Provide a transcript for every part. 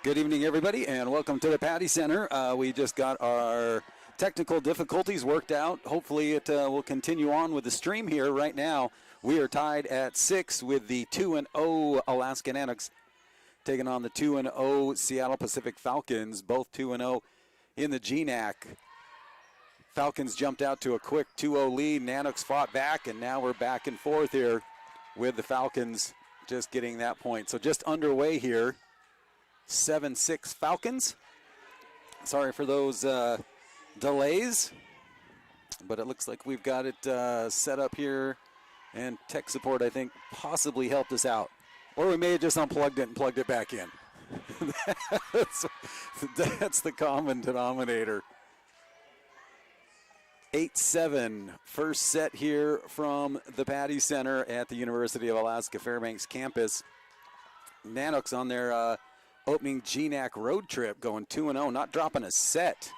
Good evening, everybody, and welcome to the Patty Center. We just got our technical difficulties worked out. Hopefully it will continue on with the stream here. Right now, we are tied at 6 with the 2-0 Alaska Nanooks taking on the 2-0 Seattle Pacific Falcons, both 2-0 in the GNAC. Falcons jumped out to a quick 2-0 lead. Nanooks fought back, and now we're back and forth here with the Falcons just getting that point. So just underway here. 7-6 Falcons. Sorry for those delays, but it looks like we've got it set up here, and tech support, I think, possibly helped us out. Or we may have just unplugged it and plugged it back in. That's the common denominator. 8-7, first set here from the Patty Center at the University of Alaska Fairbanks campus. Nanooks on their opening GNAC road trip, going 2-0, not dropping a set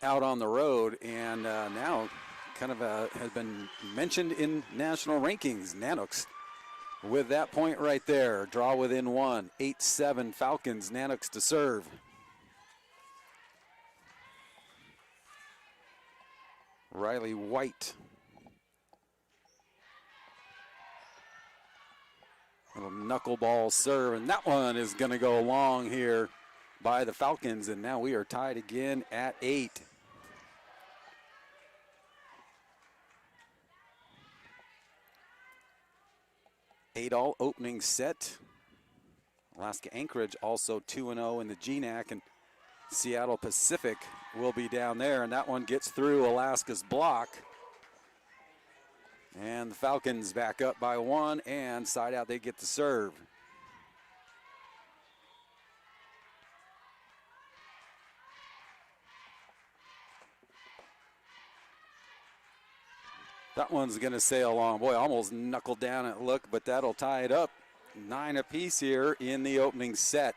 out on the road, and now kind of has been mentioned in national rankings. Nanooks with that point right there, draw within one. 8-7 Falcons, Nanooks to serve. Riley White. Little knuckleball serve, and that one is going to go long here by the Falcons, and now we are tied again at 8. Eight all opening set. Alaska Anchorage also 2-0 in the GNAC, and Seattle Pacific will be down there, and that one gets through Alaska's block. And the Falcons back up by 1, and side out they get to serve. That one's going to sail along. Boy, almost knuckled down at look, but that'll tie it up. 9 apiece here in the opening set.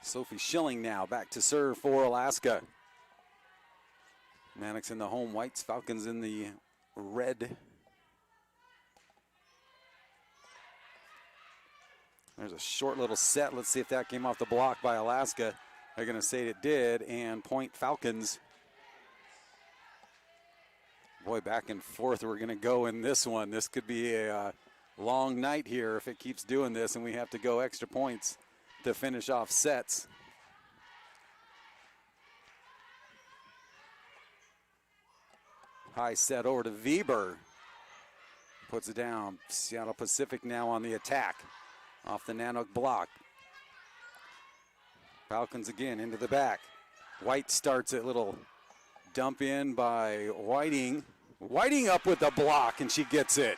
Sophie Schilling now back to serve for Alaska. Nanooks in the home whites, Falcons in the red. There's a short little set. Let's see if that came off the block by Alaska. They're going to say it did, and point Falcons. Boy, back and forth we're going to go in this one. This could be a long night here if it keeps doing this, and we have to go extra points to finish off sets. High set over to Bieber. Puts it down. Seattle Pacific now on the attack. Off the Nanook block. Falcons again into the back. White starts it. Little dump in by Whiting. Whiting up with the block, and she gets it.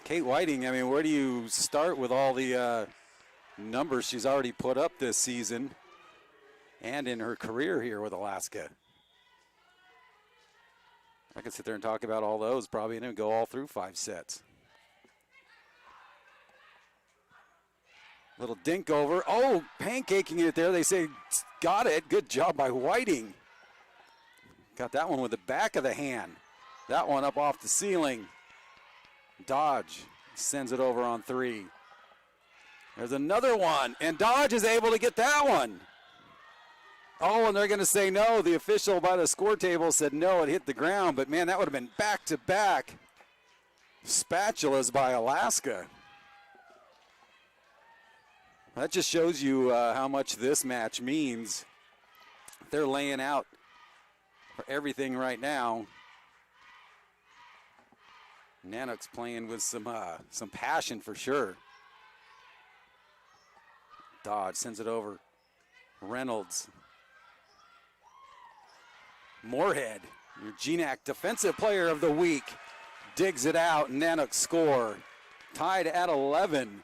Kate Whiting, I mean, where do you start with all the numbers she's already put up this season and in her career here with Alaska? I could sit there and talk about all those probably and go all through 5 sets. Little dink over. Oh, pancaking it there. They say, got it. Good job by Whiting. Got that one with the back of the hand. That one up off the ceiling. Dodge sends it over on 3. There's another one, and Dodge is able to get that one. Oh, and they're going to say no. The official by the score table said no, it hit the ground. But, man, that would have been back-to-back spatulas by Alaska. That just shows you how much this match means. They're laying out for everything right now. Nanooks playing with some passion for sure. Dodge sends it over. Reynolds. Moorhead, your GNAC Defensive Player of the Week, digs it out. Nanooks score. Tied at 11.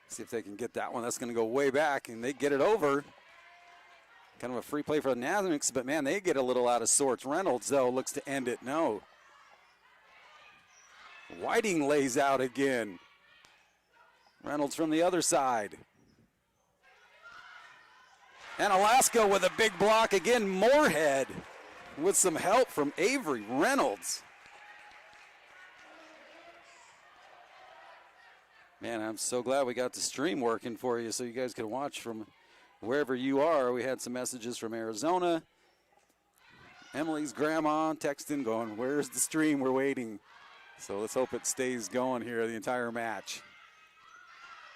See if they can get that one. That's going to go way back, and they get it over. Kind of a free play for the Nanooks, but, man, they get a little out of sorts. Reynolds, though, looks to end it. No. Whiting lays out again. Reynolds from the other side. And Alaska with a big block again. Moorhead with some help from Avery Reynolds. Man, I'm so glad we got the stream working for you so you guys could watch from wherever you are. We had some messages from Arizona. Emily's grandma texting going, where's the stream? We're waiting. So let's hope it stays going here the entire match.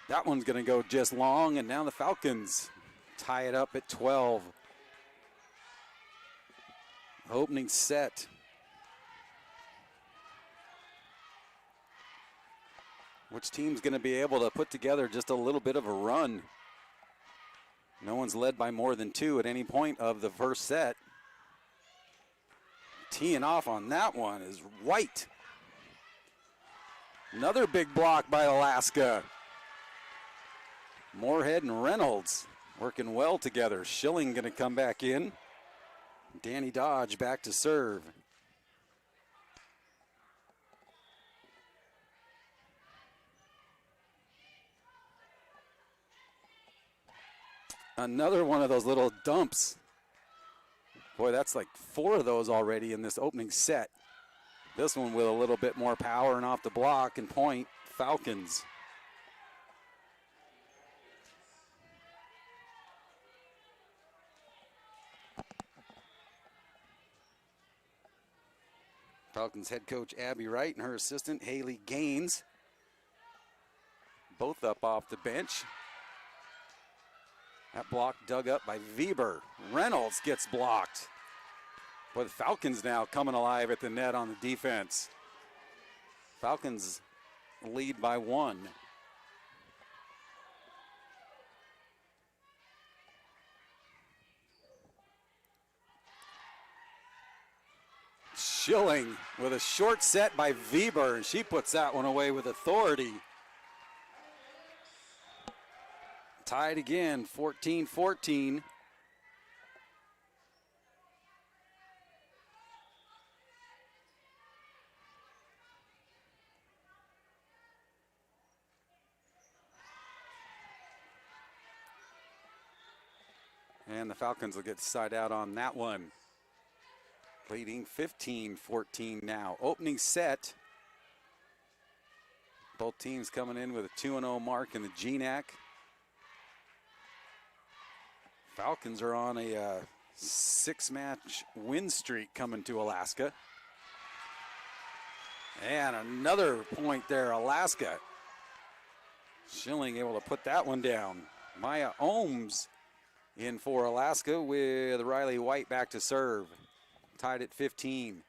That one's going to go just long, and now the Falcons tie it up at 12. Opening set. Which team's going to be able to put together just a little bit of a run? No one's led by more than 2 at any point of the first set. Teeing off on that one is White. Another big block by Alaska. Moorhead and Reynolds working well together. Schilling going to come back in. Danny Dodge back to serve. Another one of those little dumps. Boy, that's like 4 of those already in this opening set. This one with a little bit more power and off the block and point. Falcons. Falcons head coach Abby Wright and her assistant Haley Gaines. Both up off the bench. That block dug up by Bieber. Reynolds gets blocked. Boy, the Falcons now coming alive at the net on the defense. Falcons lead by 1. Schilling with a short set by Bieber, and she puts that one away with authority. Tied again, 14-14. And the Falcons will get side out on that one. Leading 15-14 now. Opening set. Both teams coming in with a 2-0 mark in the GNAC. Falcons are on a 6-match win streak coming to Alaska. And another point there, Alaska. Schilling able to put that one down. Maya Ohms in for Alaska with Riley White back to serve. Tied at 15.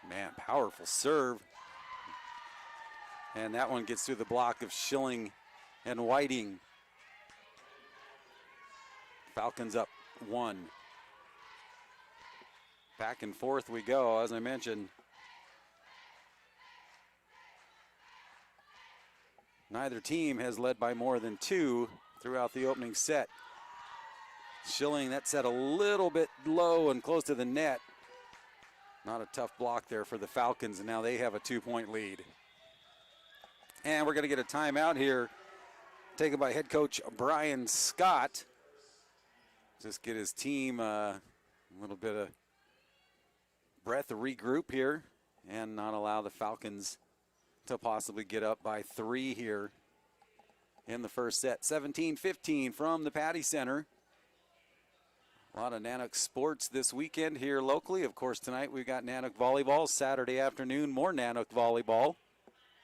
Man, powerful serve. And that one gets through the block of Schilling and Whiting. Falcons up 1. Back and forth we go, as I mentioned. Neither team has led by more than 2 throughout the opening set. Schilling, that set a little bit low and close to the net. Not a tough block there for the Falcons, and now they have a 2-point lead. And we're going to get a timeout here, taken by head coach Brian Scott. Just get his team a little bit of breath to regroup here and not allow the Falcons to possibly get up by 3 here in the first set. 17-15 from the Patty Center. A lot of Nanook sports this weekend here locally. Of course, tonight we've got Nanook volleyball. Saturday afternoon, more Nanook volleyball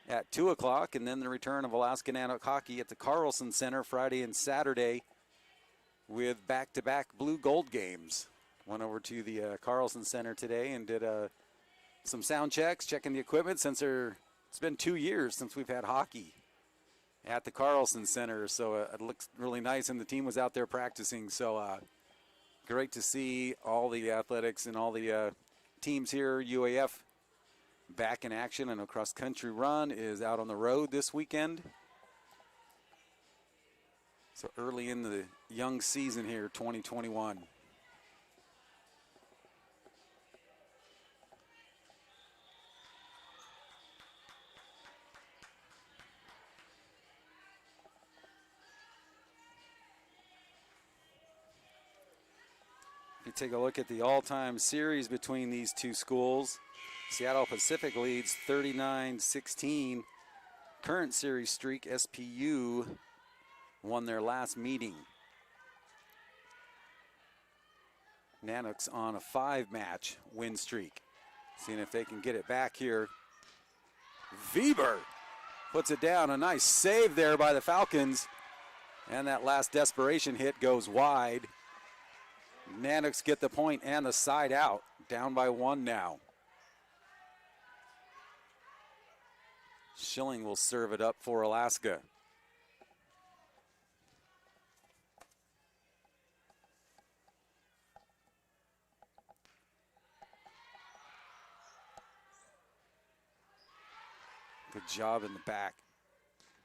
at 2 o'clock, and then the return of Alaska Nanook hockey at the Carlson Center Friday and Saturday with back-to-back blue-gold games. Went over to the Carlson Center today and did some sound checks, checking the equipment since it's been 2 years since we've had hockey at the Carlson Center, so it looks really nice, and the team was out there practicing, so great to see all the athletics and all the teams here. UAF back in action, and a cross-country run is out on the road this weekend. So early in the young season here, 2021. You take a look at the all-time series between these two schools. Seattle Pacific leads 39-16. Current series streak, SPU won their last meeting. Nanooks on a 5-match win streak. Seeing if they can get it back here. Bieber puts it down. A nice save there by the Falcons. And that last desperation hit goes wide. Nanooks get the point and the side out. Down by 1 now. Schilling will serve it up for Alaska. Good job in the back.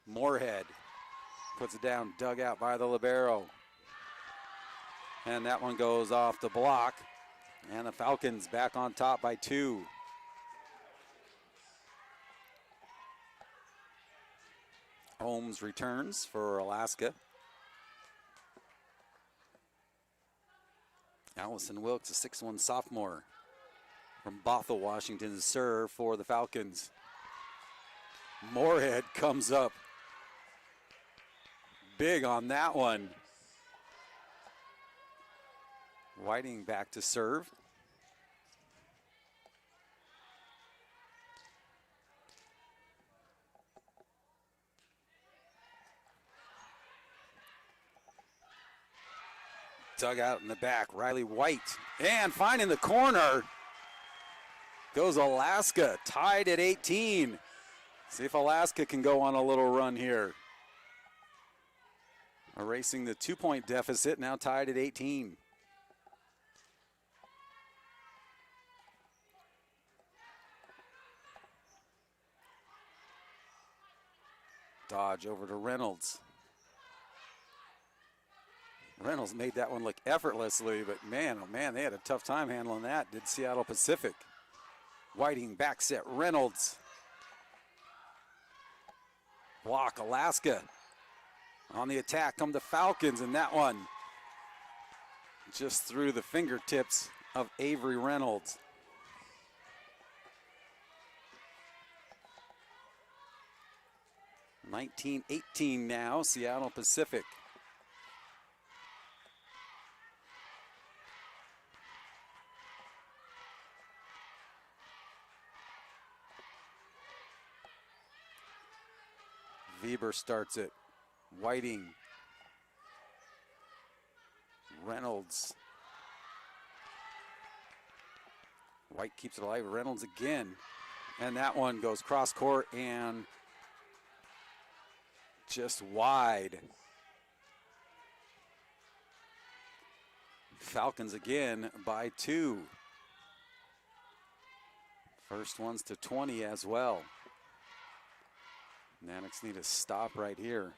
Moorhead puts it down, dug out by the libero. And that one goes off the block. And the Falcons back on top by 2. Holmes returns for Alaska. Allison Wilkes, a 6'1" sophomore from Bothell, Washington, to serve for the Falcons. Moorhead comes up big on that one. Whiting back to serve. Dug out in the back, Riley White. And finding the corner goes Alaska, tied at 18. See if Alaska can go on a little run here. Erasing the 2-point deficit, now tied at 18. Dodge over to Reynolds. Reynolds made that one look effortlessly, but man, oh man, they had a tough time handling that, did Seattle Pacific. Whiting back set, Reynolds. Block, Alaska. On the attack come the Falcons, and that one just through the fingertips of Avery Reynolds. (19-18) now, Seattle Pacific. Bieber starts it. Whiting. Reynolds. White keeps it alive. Reynolds again. And that one goes cross court and just wide. Falcons again by 2. First one's to 20 as well. Nanooks need a stop right here.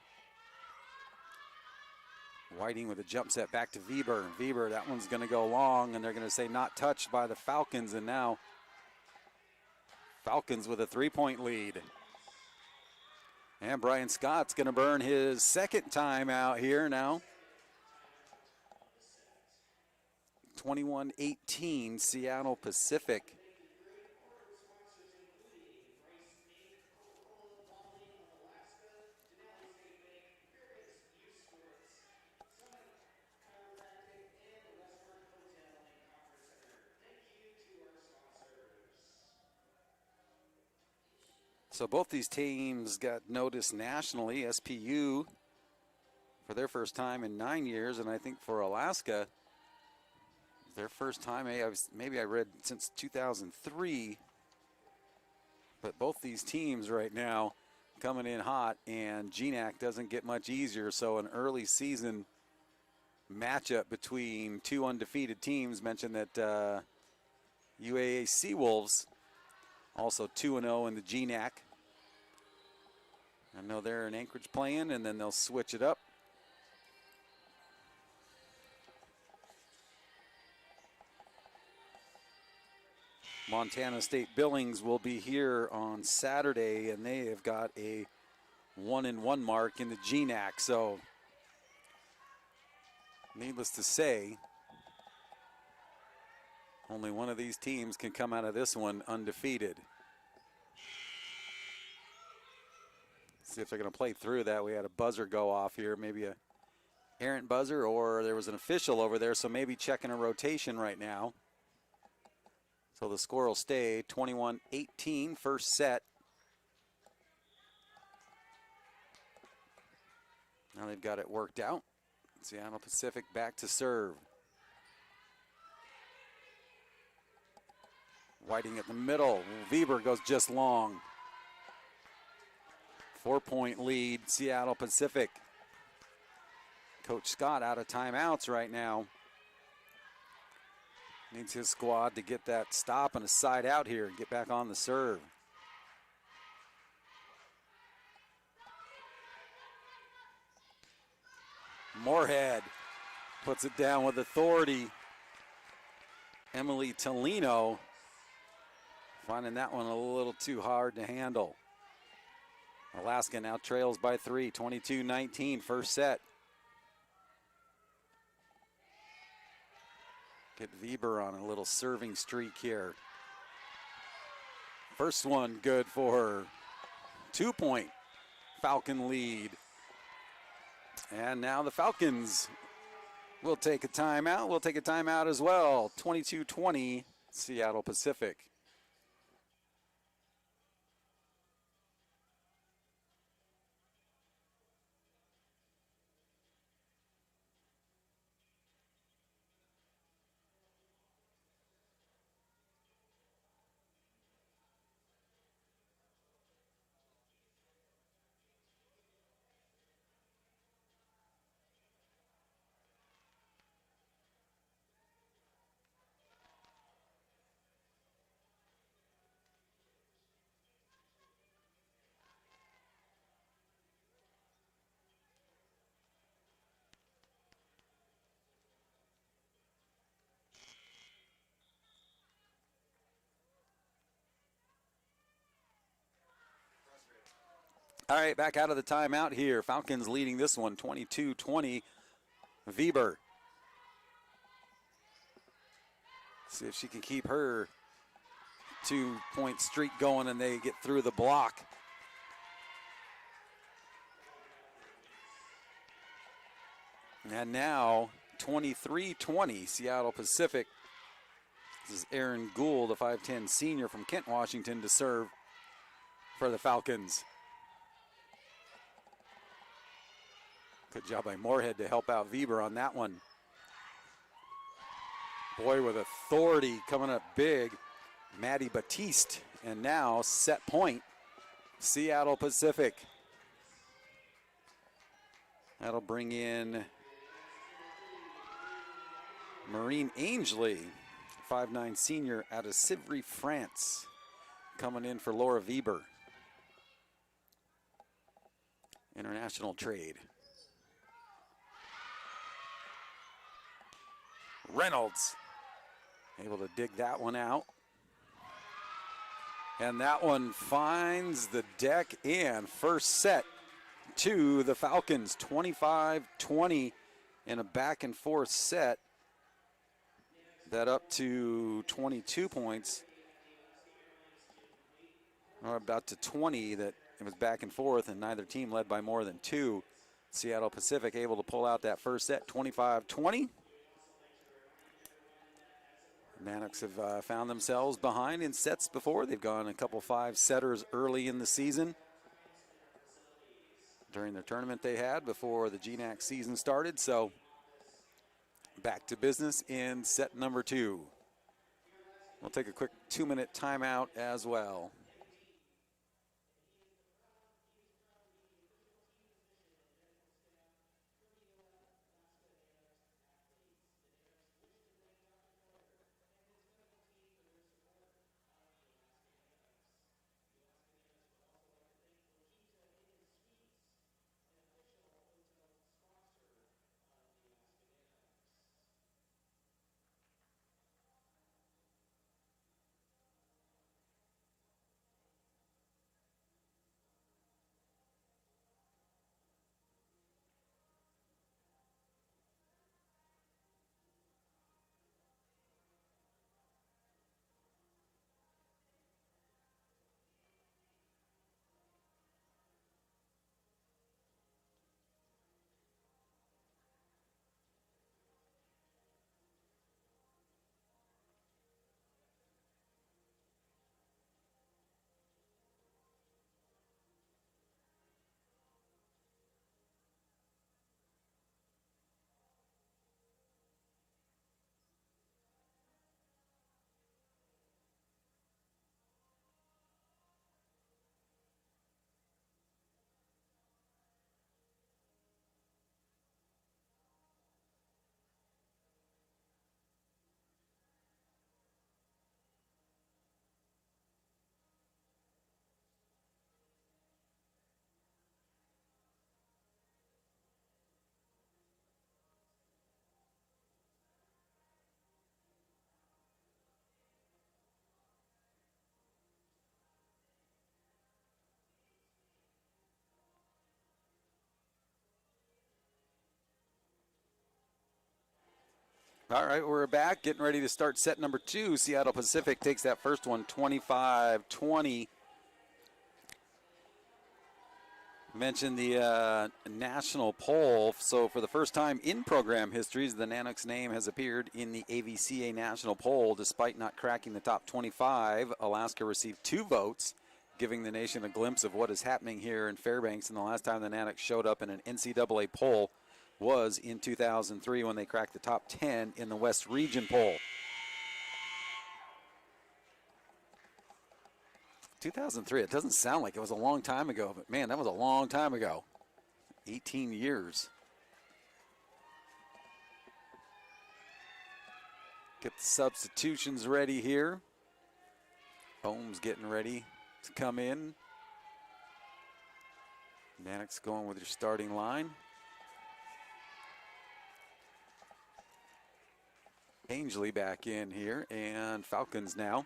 Whiting with a jump set back to Bieber. Bieber, that one's going to go long, and they're going to say not touched by the Falcons, and now Falcons with a 3-point lead. And Brian Scott's going to burn his second time out here now. 21-18, Seattle Pacific. So both these teams got noticed nationally. SPU for their first time in 9 years, and I think for Alaska, their first time, maybe I read since 2003. But both these teams right now coming in hot, and GNAC doesn't get much easier. So an early season matchup between two undefeated teams. Mentioned that UAA Seawolves also 2-0 in the GNAC. I know they're in Anchorage playing, and then they'll switch it up. Montana State Billings will be here on Saturday, and they have got a 1-1 mark in the GNAC. So, needless to say, Only one of these teams can come out of this one undefeated. See if they're going to play through that. We had a buzzer go off here, maybe a errant buzzer, or there was an official over there, so maybe checking a rotation right now. So the score will stay 21-18, first set. Now they've got it worked out. Seattle Pacific back to serve. Whiting at the middle. Bieber goes just long. 4-point lead, Seattle Pacific. Coach Scott out of timeouts right now. Needs his squad to get that stop and a side out here and get back on the serve. Moorhead puts it down with authority. Emily Tolino finding that one a little too hard to handle. Alaska now trails by 3, 22-19, first set. Get Bieber on a little serving streak here. First one good for her. 2-point Falcon lead. And now the Falcons will take a timeout. We'll take a timeout as well. 22-20, Seattle Pacific. All right, back out of the timeout here. Falcons leading this one, 22-20. Bieber. See if she can keep her 2-point streak going and they get through the block. And now 23-20, Seattle Pacific. This is Erin Gould, a 5'10 senior from Kent, Washington, to serve for the Falcons. Good job by Moorhead to help out Bieber on that one. Boy with authority coming up big, Maddie Batiste. And now set point, Seattle Pacific. That'll bring in Maureen Ainsley, 5'9 senior out of Sivry, France, coming in for Laura Bieber. International trade. Reynolds able to dig that one out. And that one finds the deck in. First set to the Falcons, 25-20 in a back and forth set. That up to 22 points. Or about to 20 that it was back and forth and neither team led by more than 2. Seattle Pacific able to pull out that first set, 25-20. Nanooks have found themselves behind in sets before. They've gone a couple 5-setters early in the season. During the tournament they had before the GNAC season started. So back to business in set number 2. We'll take a quick 2-minute timeout as well. All right, we're back, getting ready to start set number 2. Seattle Pacific takes that first one, 25-20. Mentioned the national poll. So for the first time in program histories, the Nanooks name has appeared in the AVCA national poll. Despite not cracking the top 25, Alaska received 2 votes, giving the nation a glimpse of what is happening here in Fairbanks. And the last time the Nanooks showed up in an NCAA poll was in 2003 when they cracked the top 10 in the West Region poll. 2003, it doesn't sound like it was a long time ago, but man, that was a long time ago. 18 years. Get the substitutions ready here. Holmes getting ready to come in. Nanooks going with your starting line. Ainsley back in here, and Falcons now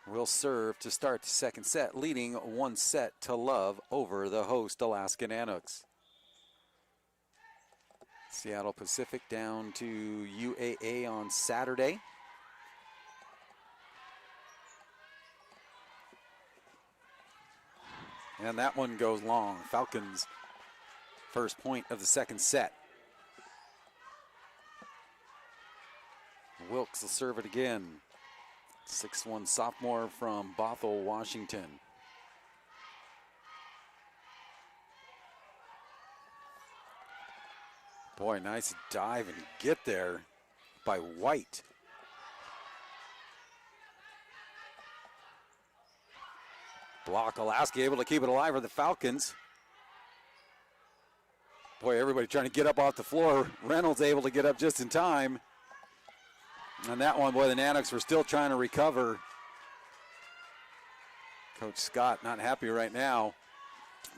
will serve to start the second set, leading 1-0 over the host Alaska Nanooks. Seattle Pacific down to UAA on Saturday. And that one goes long. Falcons first point of the second set. Wilkes will serve it again. 6'1" sophomore from Bothell, Washington. Boy, nice dive and get there by White. Block Alaska, able to keep it alive for the Falcons. Boy, everybody trying to get up off the floor. Reynolds able to get up just in time. And that one, boy, the Nanooks were still trying to recover. Coach Scott not happy right now.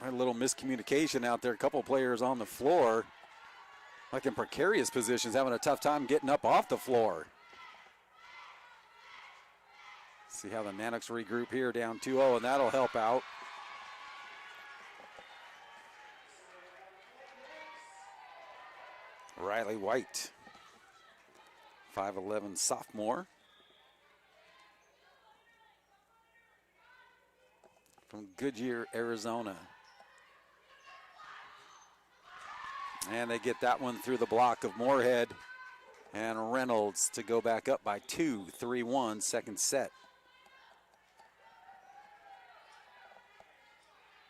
Had a little miscommunication out there. A couple players on the floor, like in precarious positions, having a tough time getting up off the floor. See how the Nanooks regroup here, down 2-0, and that'll help out. Riley White, 5'11" sophomore from Goodyear, Arizona. And they get that one through the block of Moorhead and Reynolds to go back up by 2, 3-1, second set.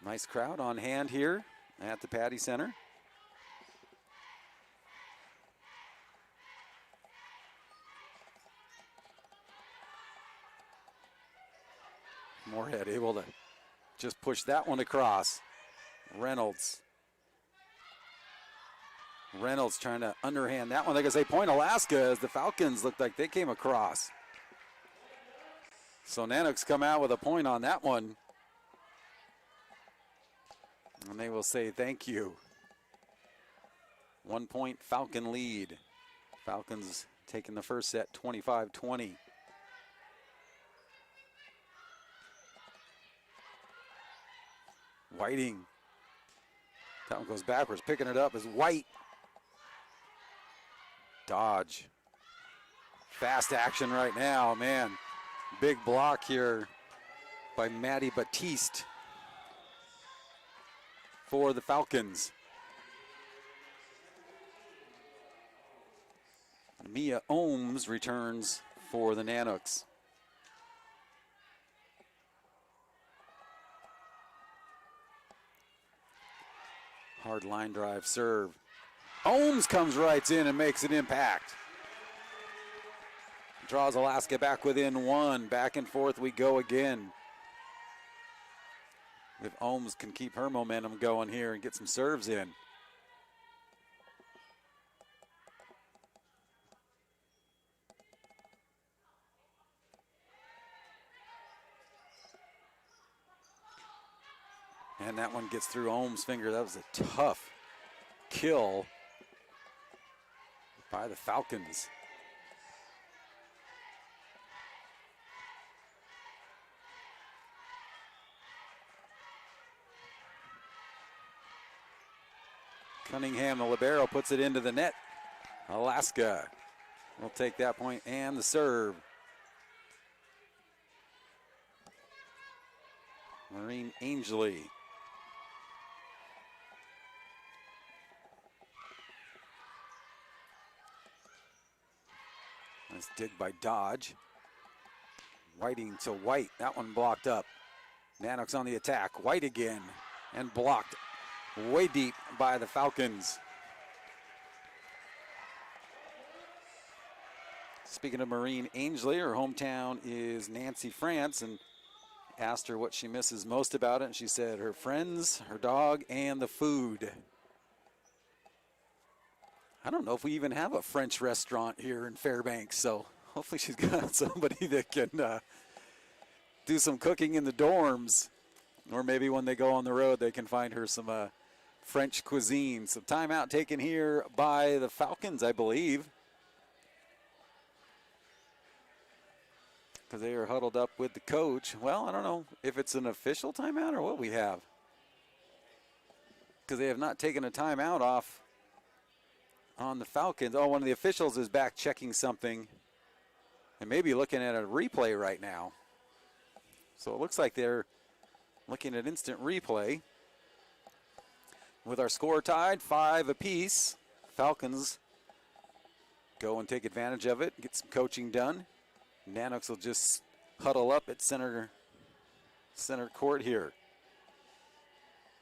Nice crowd on hand here at the Patty Center. Moorhead able to just push that one across. Reynolds trying to underhand that one. They're going to say point Alaska as the Falcons looked like they came across. So Nanooks come out with a point on that one. And they will say thank you. 1 point Falcon lead. Falcons taking the first set 25-20. Whiting. That one goes backwards. Picking it up is White. Dodge. Fast action right now, man. Big block here by Maddie Batiste for the Falcons. Mia Ohms returns for the Nanooks. Hard line drive serve. Ohms comes right in and makes an impact. Draws Alaska back within 1. Back and forth we go again. If Ohms can keep her momentum going here and get some serves in. And that one gets through Ohms' finger. That was a tough kill by the Falcons. Cunningham, the libero, puts it into the net. Alaska will take that point and the serve. Maureen Angley. Nice dig by Dodge. Whiting to White. That one blocked up. Nanooks on the attack. White again. And blocked way deep by the Falcons. Speaking of Maureen Angley, her hometown is Nancy, France, and asked her what she misses most about it, and she said her friends, her dog, and the food. I don't know if we even have a French restaurant here in Fairbanks, so hopefully she's got somebody that can do some cooking in the dorms, or maybe when they go on the road they can find her some French cuisine. So timeout taken here by the Falcons, I believe, because they are huddled up with the coach. Well, I don't know if it's an official timeout or what we have, because they have not taken a timeout off on the Falcons. Oh, one of the officials is back checking something and maybe looking at a replay right now. So it looks like they're looking at instant replay. With our score tied, 5 apiece, Falcons go and take advantage of it, get some coaching done. Nanooks will just huddle up at center court here.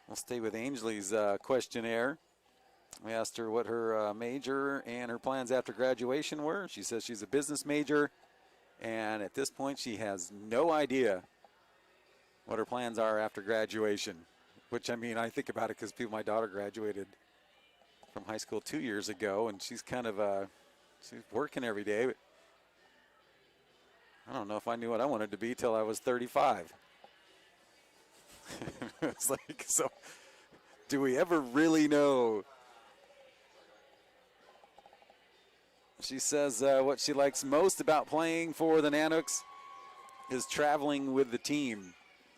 We'll stay with Angley's questionnaire. We asked her what her major and her plans after graduation were. She says she's a business major, and at this point she has no idea what her plans are after graduation, which, I mean, I think about it because my daughter graduated from high school 2 years ago, and she's kind of she's working every day. But I don't know if I knew what I wanted to be till I was 35. It's like, so do we ever really know? She says what she likes most about playing for the Nanooks is traveling with the team.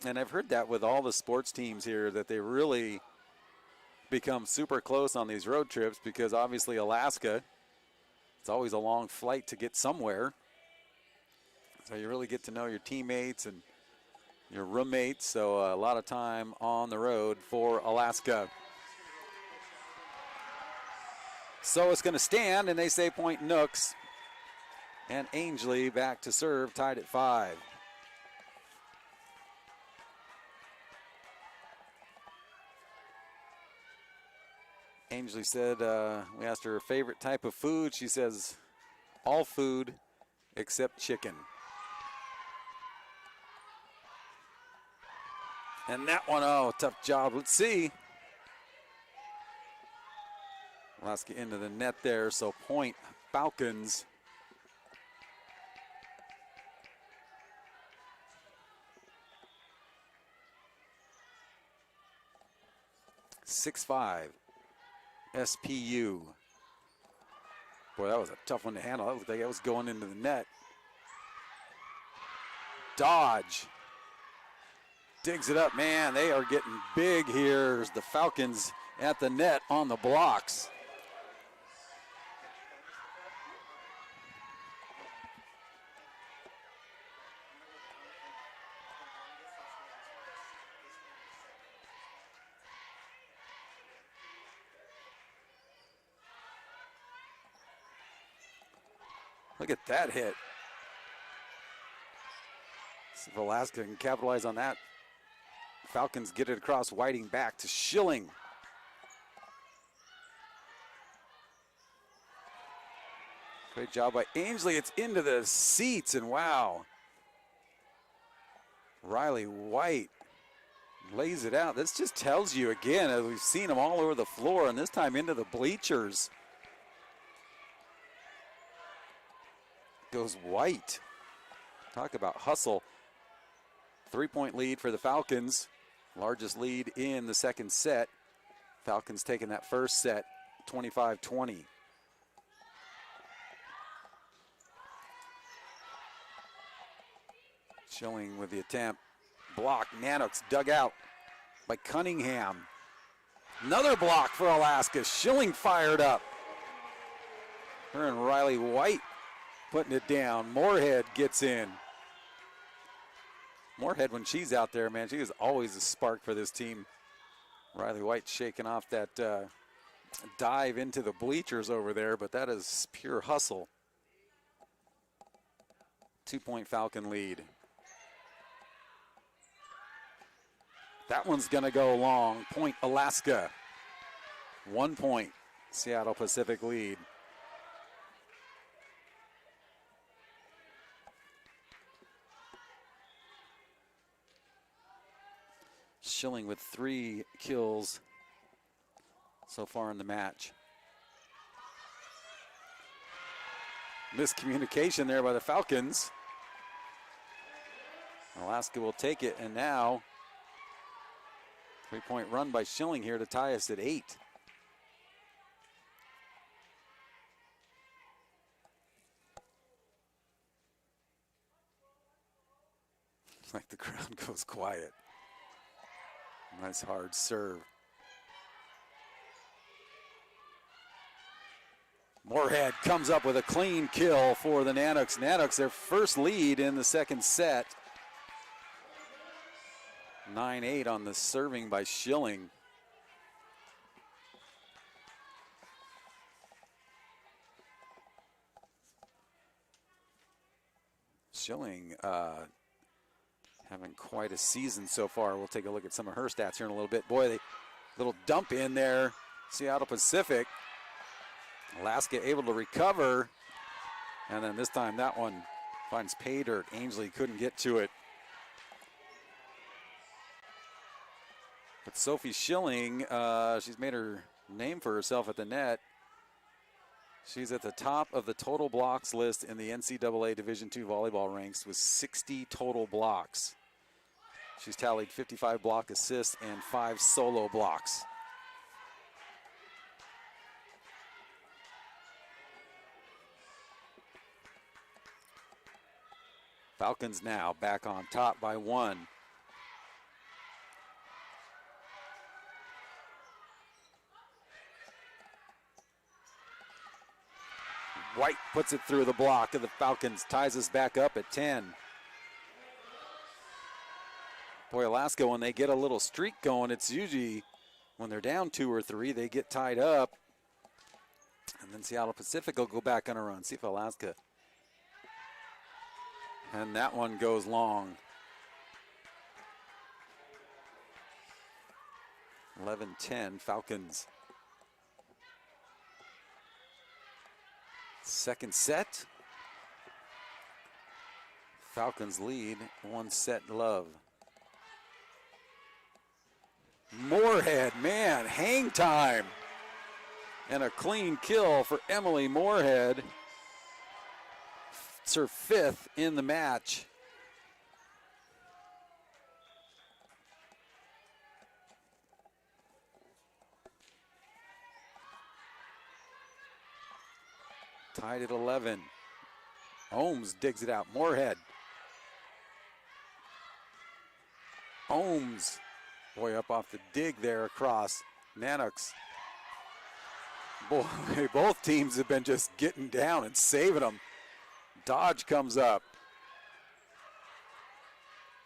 And I've heard that with all the sports teams here, that they really become super close on these road trips, because obviously Alaska, it's always a long flight to get somewhere. So you really get to know your teammates and your roommates. So a lot of time on the road for Alaska. So it's going to stand, and they say point Nooks. And Angley back to serve, tied at 5. Angley said, we asked her favorite type of food. She says, all food except chicken. And that one, oh, tough job. Let's see. Alaska into the net there, so point Falcons. (6-5) SPU. Boy, that was a tough one to handle. That looked like it was going into the net. Dodge digs it up. Man, they are getting big here. The Falcons at the net on the blocks. Look at that hit. See if Alaska can capitalize on that. Falcons get it across. Whiting back to Schilling. Great job by Angley. It's into the seats, and wow. Riley White lays it out. This just tells you again, as we've seen them all over the floor, and this time into the bleachers. Goes White. Talk about hustle. 3-point lead for the Falcons. Largest lead in the second set. Falcons taking that first set, 25-20. Schilling with the attempt. Block. Nanooks dug out by Cunningham. Another block for Alaska. Schilling fired up. Her and Riley White putting it down. Moorhead gets in. Moorhead, when she's out there, man, she is always a spark for this team. Riley White shaking off that dive into the bleachers over there, but that is pure hustle. 2-point Falcon lead. That one's going to go long. Point Alaska. 1 point. Seattle Pacific lead. Schilling with 3 kills so far in the match. Miscommunication there by the Falcons. Alaska will take it, and now 3-point run by Schilling here to tie us at 8. Like the crowd goes quiet. Nice hard serve. Moorhead comes up with a clean kill for the Nanooks. Nanooks, their first lead in the second set. 9-8 on the serving by Schilling. Schilling having quite a season so far. We'll take a look at some of her stats here in a little bit. Boy, little dump in there. Seattle Pacific. Alaska able to recover. And then this time that one finds pay dirt. Ainsley couldn't get to it. But Sophie Schilling, she's made her name for herself at the net. She's at the top of the total blocks list in the NCAA Division II volleyball ranks with 60 total blocks. She's tallied 55 block assists and 5 solo blocks. Falcons now back on top by 1. White puts it through the block of the Falcons, ties us back up at 10. Boy, Alaska, when they get a little streak going, it's usually when they're down 2 or 3, they get tied up. And then Seattle Pacific will go back on a run. See if Alaska. And that one goes long. 11-10, Falcons. Second set. Falcons lead 1 set love. Moorhead, man, hang time. And a clean kill for Emily Moorhead. It's her 5th in the match. Tied at 11. Ohms digs it out. Moorhead. Ohms. Boy, up off the dig there across. Nanooks. Boy, both teams have been just getting down and saving them. Dodge comes up.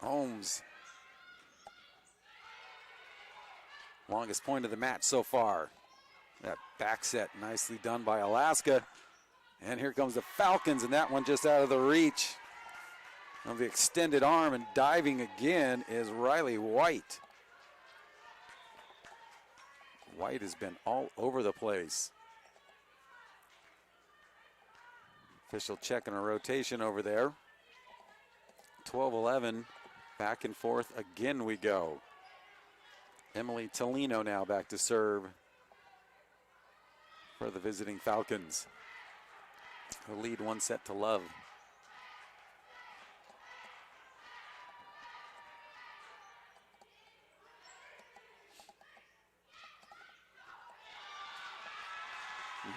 Ohms. Longest point of the match so far. That back set nicely done by Alaska. And here comes the Falcons, and that one just out of the reach of the extended arm, and diving again is Riley White. White has been all over the place. Official checking a rotation over there. 12-11, back and forth again we go. Emily Tolino now back to serve for the visiting Falcons. Who lead 1 set to love.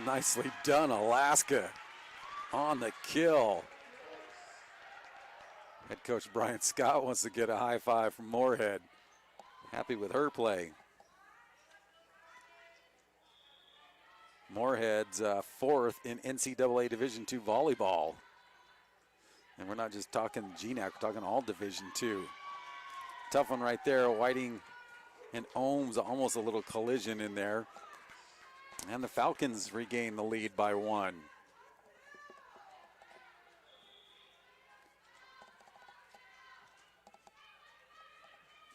Nicely done, Alaska on the kill. Head coach Brian Scott wants to get a high five from Moorhead. Happy with her play. Moorhead's fourth in NCAA Division II volleyball. And we're not just talking GNAC, we're talking all Division II. Tough one right there. Whiting and Ohms, almost a little collision in there. And the Falcons regain the lead by 1.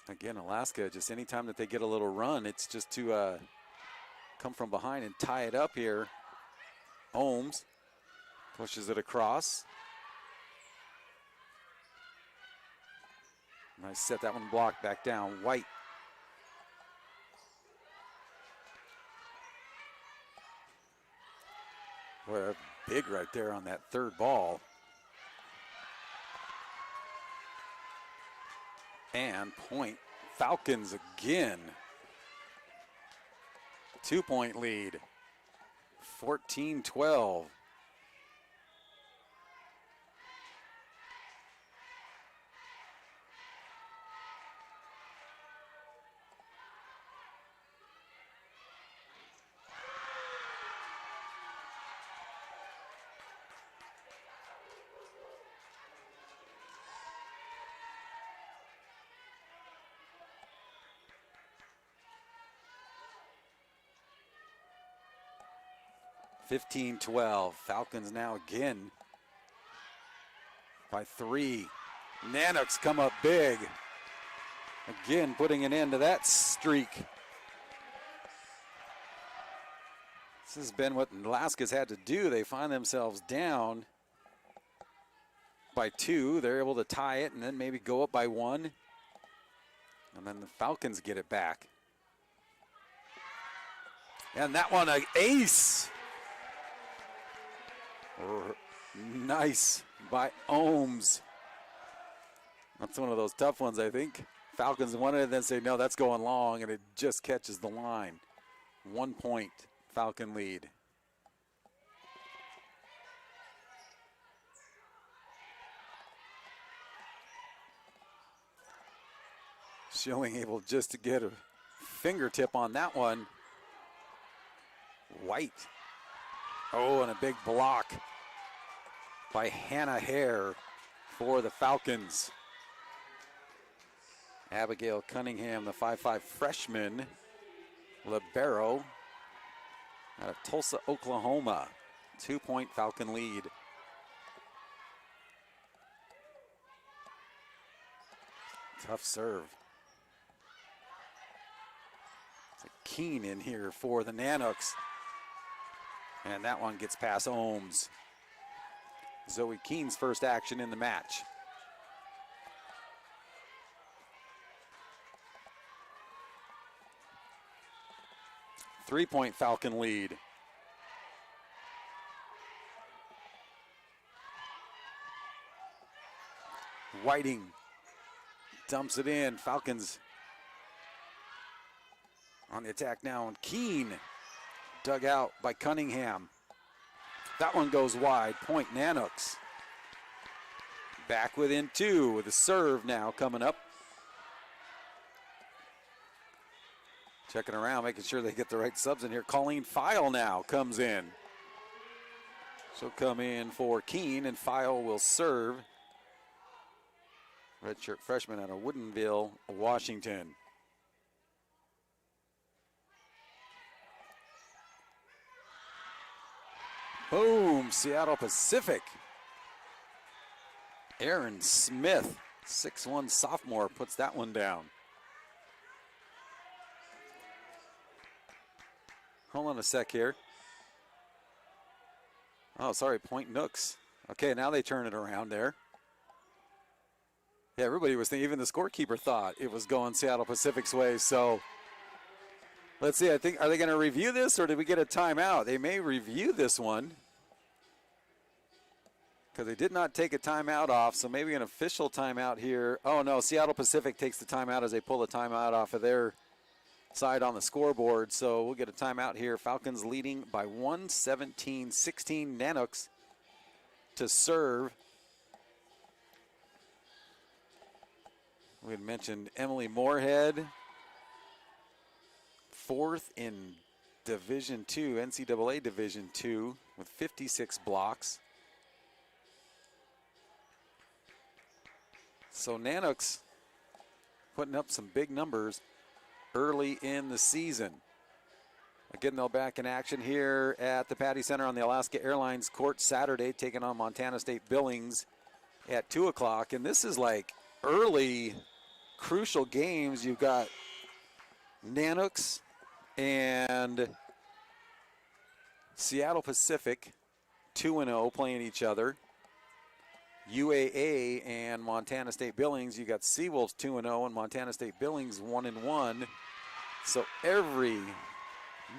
Again, Alaska, just anytime that they get a little run, it's just to come from behind and tie it up here. Ohms pushes it across. Nice set, that one blocked back down. White. Boy, big right there on that third ball. And point Falcons again. 2-point lead. 14-12. Falcons now again by 3. Nanooks come up big. Again, putting an end to that streak. This has been what Alaska's had to do. They find themselves down by 2. They're able to tie it and then maybe go up by 1. And then the Falcons get it back. And that one, an ace. Nice by Ohms. That's one of those tough ones, I think. Falcons wanted it, then say, no, that's going long, and it just catches the line. 1 point, Falcon lead. Schilling able just to get a fingertip on that one. White. Oh, and a big block by Hannah Hare for the Falcons. Abigail Cunningham, the 5'5" freshman, libero out of Tulsa, Oklahoma. 2-point Falcon lead. Tough serve. It's a Keen in here for the Nanooks. And that one gets past Ohms. Zoe Keen's first action in the match. Three-point Falcon lead. Whiting dumps it in. Falcons on the attack now, and Keen dug out by Cunningham. That one goes wide. Point Nanooks. Back within 2 with a serve now coming up. Checking around, making sure they get the right subs in here. Colleen File now comes in. She'll come in for Keen, and File will serve. Redshirt freshman out of Woodinville, Washington. Boom, Seattle Pacific. Aaron Smith, 6'1" sophomore, puts that one down. Hold on a sec here. Oh, sorry, Point Nooks. Okay, now they turn it around there. Yeah, everybody was thinking, even the scorekeeper thought it was going Seattle Pacific's way, so let's see, I think, are they going to review this, or did we get a timeout? They may review this one because they did not take a timeout off, so maybe an official timeout here. Oh, no, Seattle Pacific takes the timeout as they pull the timeout off of their side on the scoreboard, so we'll get a timeout here. Falcons leading by 1, 17-16. Nanooks to serve. We had mentioned Emily Moorhead, 4th in Division II, NCAA Division II with 56 blocks. So Nanooks putting up some big numbers early in the season. Again, they'll back in action here at the Patty Center on the Alaska Airlines court Saturday, taking on Montana State Billings at 2 o'clock. And this is like early, crucial games. You've got Nanooks and Seattle Pacific 2-0 playing each other. UAA and Montana State Billings, you got Seawolves 2-0 and Montana State Billings 1-1. So every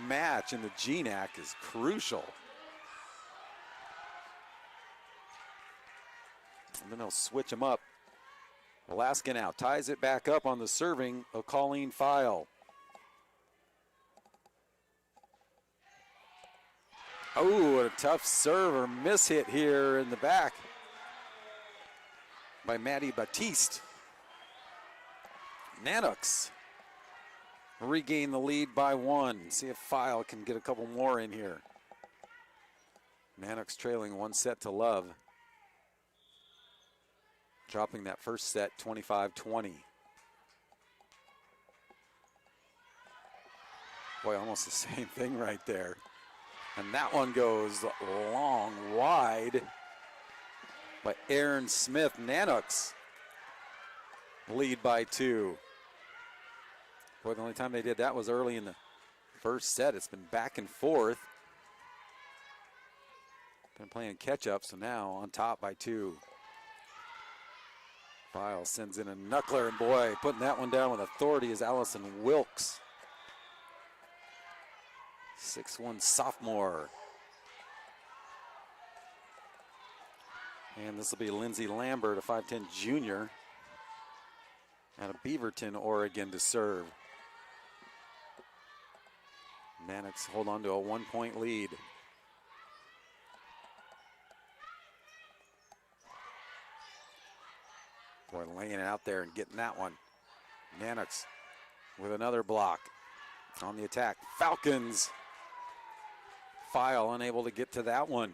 match in the GNAC is crucial. And then they'll switch them up. Alaska now ties it back up on the serving of Colleen File. Oh, a tough serve or miss hit here in the back by Maddie Batiste. Nanooks regain the lead by 1. See if File can get a couple more in here. Nanooks trailing 1-0. Dropping that first set 25-20. Boy, almost the same thing right there. And that one goes long, wide by Aaron Smith. Nanooks lead by 2. Boy, the only time they did that was early in the first set. It's been back and forth. Been playing catch up, so now on top by 2. File sends in a knuckler, and boy, putting that one down with authority is Allison Wilkes. 6'1" sophomore. And this will be Lindsay Lambert, a 5'10" junior out of Beaverton, Oregon, to serve. Nanooks hold on to a 1-point lead. Boy, laying it out there and getting that one. Nanooks with another block on the attack. Falcons. File unable to get to that one.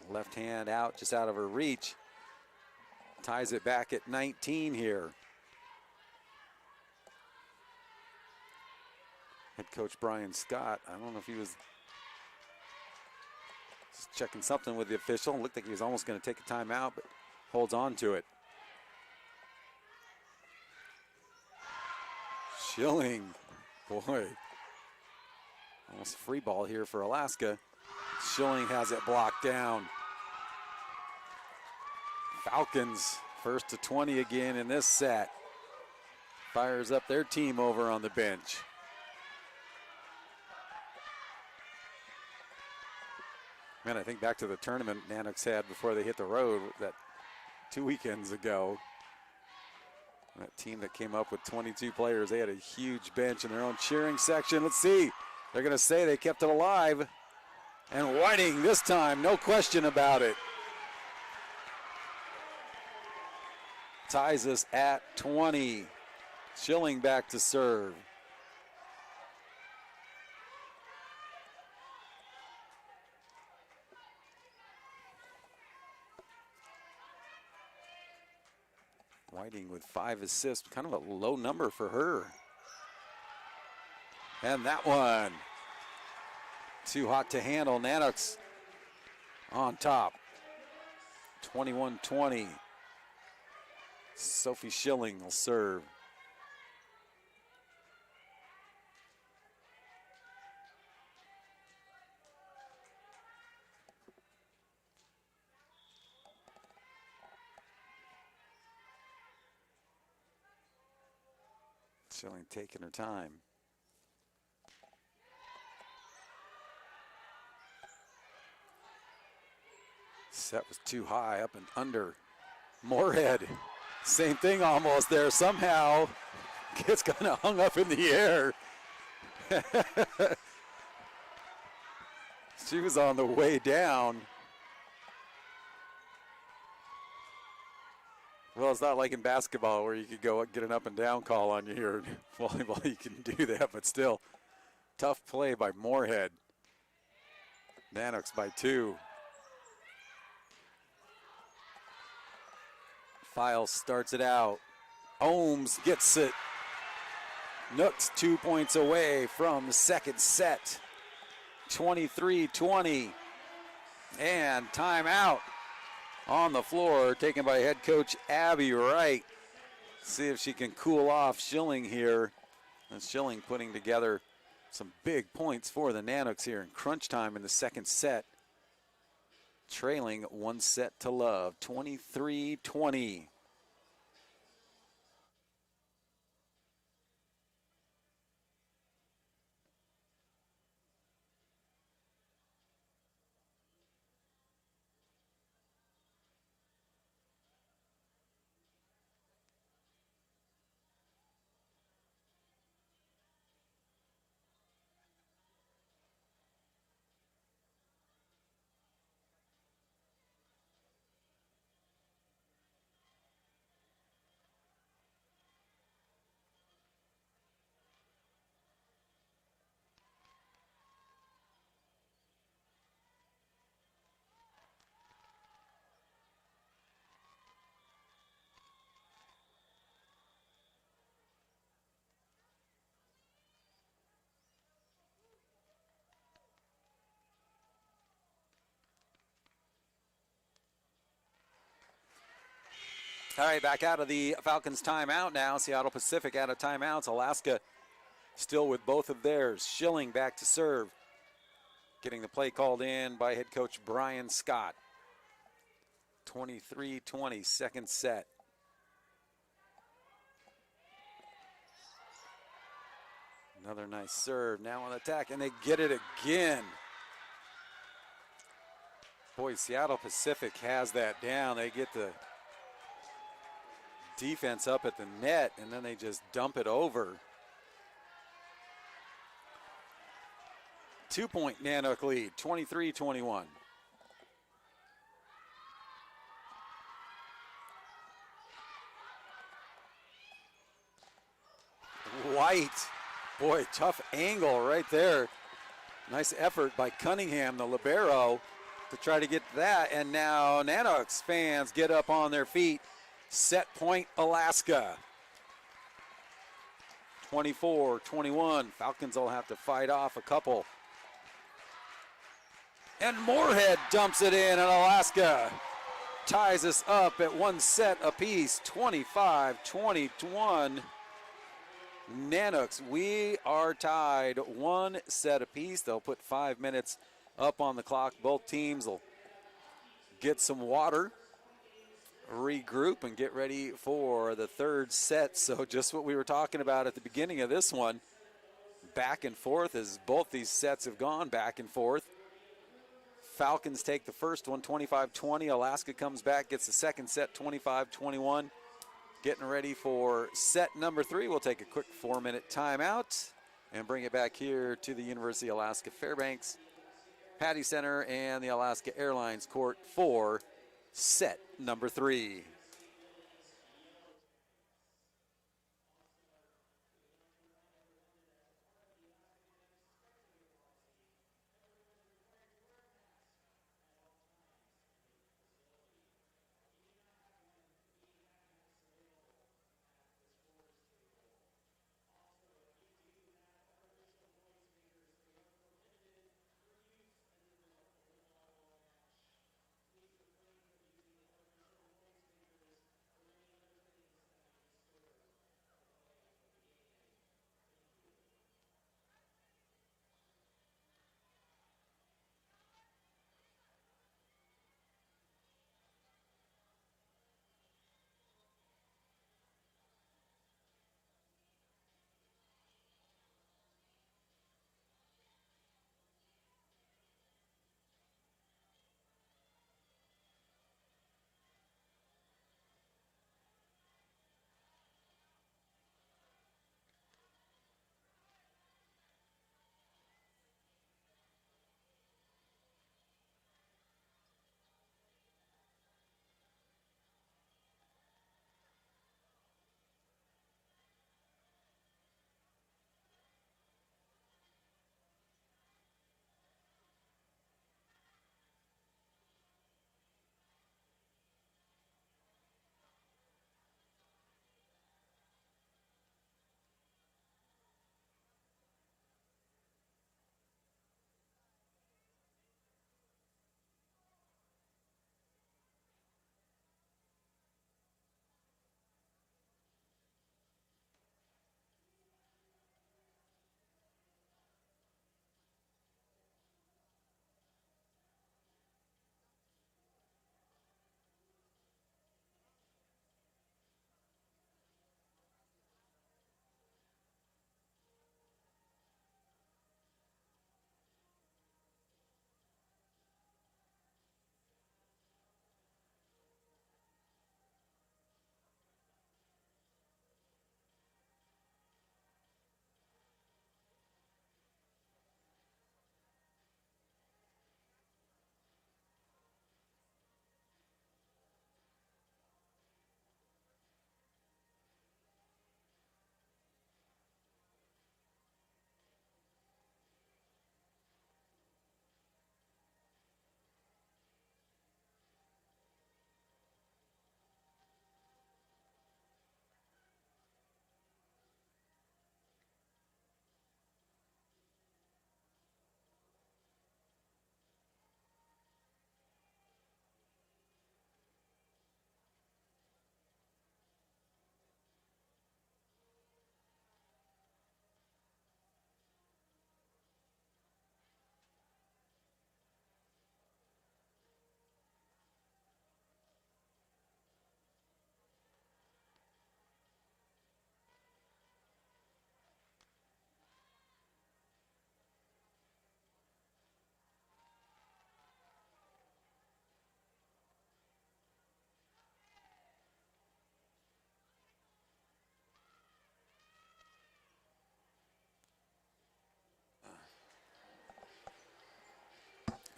Left hand out, just out of her reach. Ties it back at 19 here. Head coach Brian Scott, I don't know if he was just checking something with the official. Looked like he was almost going to take a timeout, but holds on to it. Schilling, boy, almost free ball here for Alaska. Schilling has it blocked down. Falcons first to 20 again in this set. Fires up their team over on the bench. Man, I think back to the tournament Nanooks had before they hit the road that 2 weekends ago. That team that came up with 22 players, they had a huge bench in their own cheering section. Let's see. They're going to say they kept it alive. And Whiting this time, no question about it. Ties us at 20. Schilling back to serve. Whiting with 5 assists, kind of a low number for her. And that one, too hot to handle. Nanooks on top, 21-20. Sophie Schilling will serve. Schilling taking her time. Set was too high, up and under. Moorhead, same thing almost there. Somehow gets kind of hung up in the air. She was on the way down. Well, it's not like in basketball where you could go get an up and down call on you here. In volleyball, you can do that, but still, Tough play by Moorhead. Nanooks by 2. Files starts it out. Ohms gets it. Nooks 2 points away from the second set. 23-20. And timeout on the floor taken by head coach Abby Wright. See if she can cool off Schilling here. And Schilling putting together some big points for the Nanooks here in crunch time in the second set. Trailing 1 set to love, 23-20. All right, back out of the Falcons timeout now. Seattle Pacific out of timeouts. Alaska still with both of theirs. Schilling back to serve. Getting the play called in by head coach Brian Scott. 23-20, second set. Another nice serve. Now on attack, and they get it again. Boy, Seattle Pacific has that down. They get the defense up at the net, and then they just dump it over. 2-point Nanook lead, 23-21. White, boy, tough angle right there. Nice effort by Cunningham, the libero, to try to get that. And now Nanooks fans get up on their feet. Set point, Alaska. 24-21. Falcons will have to fight off a couple. And Moorhead dumps it in, and Alaska ties us up at 1 set apiece, 25-21. Nanooks, we are tied 1 set apiece. They'll put 5 minutes up on the clock. Both teams will get some water, regroup, and get ready for the third set. So just what we were talking about at the beginning of this one, back and forth as both these sets have gone back and forth. Falcons take the first one, 25-20. Alaska comes back, gets the second set, 25-21. Getting ready for set number 3. We'll take a quick 4-minute timeout and bring it back here to the University of Alaska Fairbanks Patty Center and the Alaska Airlines Court for set number 3.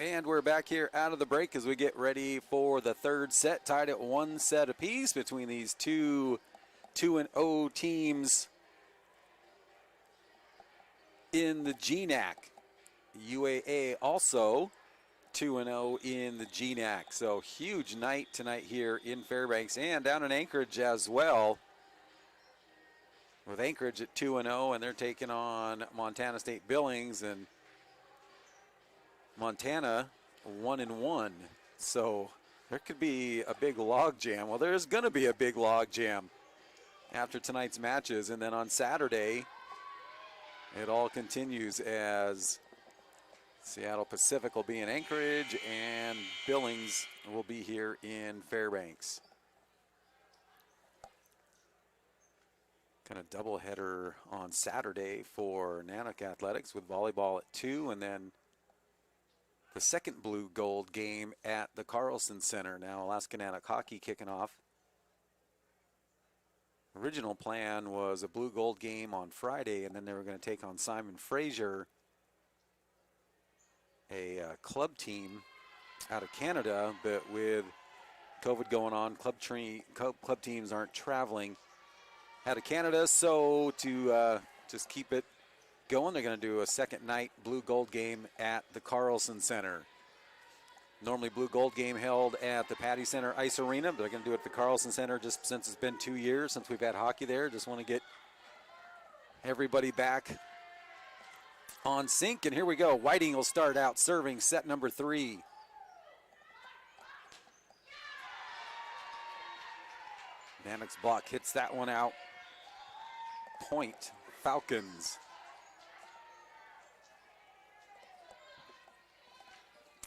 And we're back here out of the break as we get ready for the third set, tied at 1 set apiece between these two 2-0 teams in the GNAC. UAA also 2-0 in the GNAC. So huge night tonight here in Fairbanks and down in Anchorage as well. With Anchorage at 2-0, and they're taking on Montana State Billings, and Montana 1-1. So there could be a big log jam. Well, there's going to be a big log jam after tonight's matches, and then on Saturday it all continues as Seattle Pacific will be in Anchorage and Billings will be here in Fairbanks. Kind of doubleheader on Saturday for Nanook Athletics with volleyball at 2, and then the second blue gold game at the Carlson Center. Now Alaska Nanook hockey kicking off. Original plan was a blue gold game on Friday, and then they were going to take on Simon Fraser, a club team out of Canada, but with COVID going on, club teams aren't traveling out of Canada, so to just keep it going, they're going to do a second night blue gold game at the Carlson Center. Normally blue gold game held at the Patty Center Ice Arena, but they're going to do it at the Carlson Center just since it's been 2 years since we've had hockey there. Just want to get everybody back on sync, and here we go. Whiting will start out serving set number 3. Nanook's block hits that one out. Point Falcons.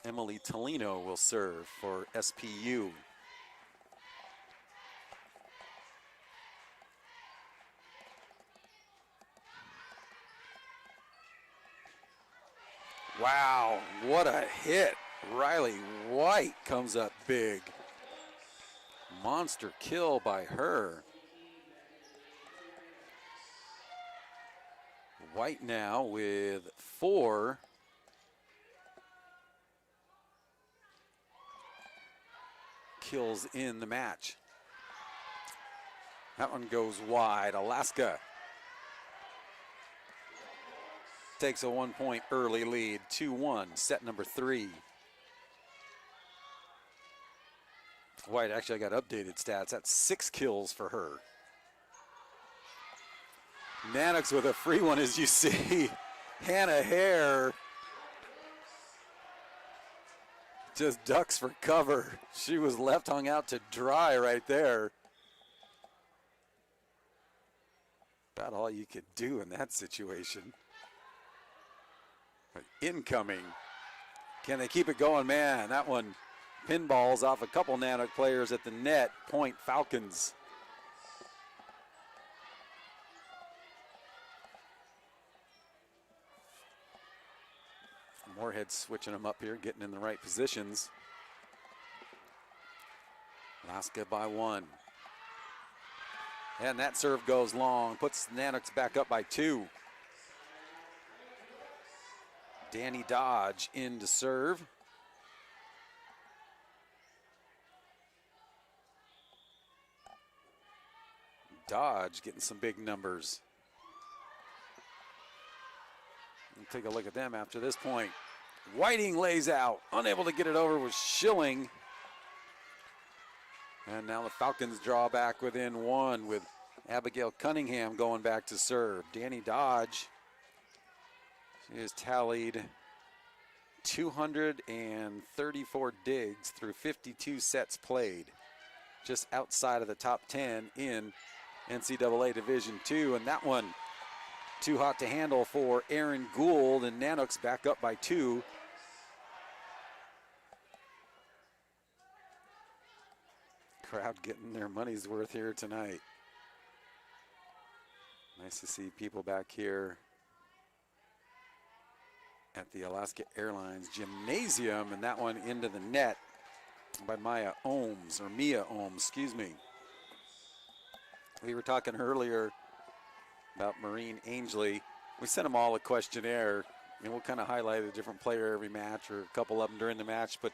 Emily Tolino will serve for SPU. Wow, what a hit. Riley White comes up big. Monster kill by her. White now with 4. Kills in the match. That one goes wide. Alaska takes a 1-point early lead, 2-1, set number 3. White actually got updated stats. That's 6 kills for her. Nanooks with a free one, as you see. Hannah Hare just ducks for cover. She was left hung out to dry right there. About all you could do in that situation. But incoming. Can they keep it going? Man, that one pinballs off a couple Nanook players at the net. Point Falcons. Moorhead switching them up here, getting in the right positions. Alaska by 1. And that serve goes long, puts Nanooks back up by 2. Danny Dodge in to serve. Dodge getting some big numbers. We'll take a look at them after this point. Whiting lays out, unable to get it over with Schilling. And now the Falcons draw back within 1 with Abigail Cunningham going back to serve. Danny Dodge, she has tallied 234 digs through 52 sets played. Just outside of the top 10 in NCAA Division II, and that one too hot to handle for Aaron Gould, and Nanooks back up by 2. Crowd getting their money's worth here tonight. Nice to see people back here at the Alaska Airlines Gymnasium, and that one into the net by Mia Ohms, excuse me. We were talking earlier about Maureen Ainsley. We sent them all a questionnaire and we'll kind of highlight a different player every match or a couple of them during the match, but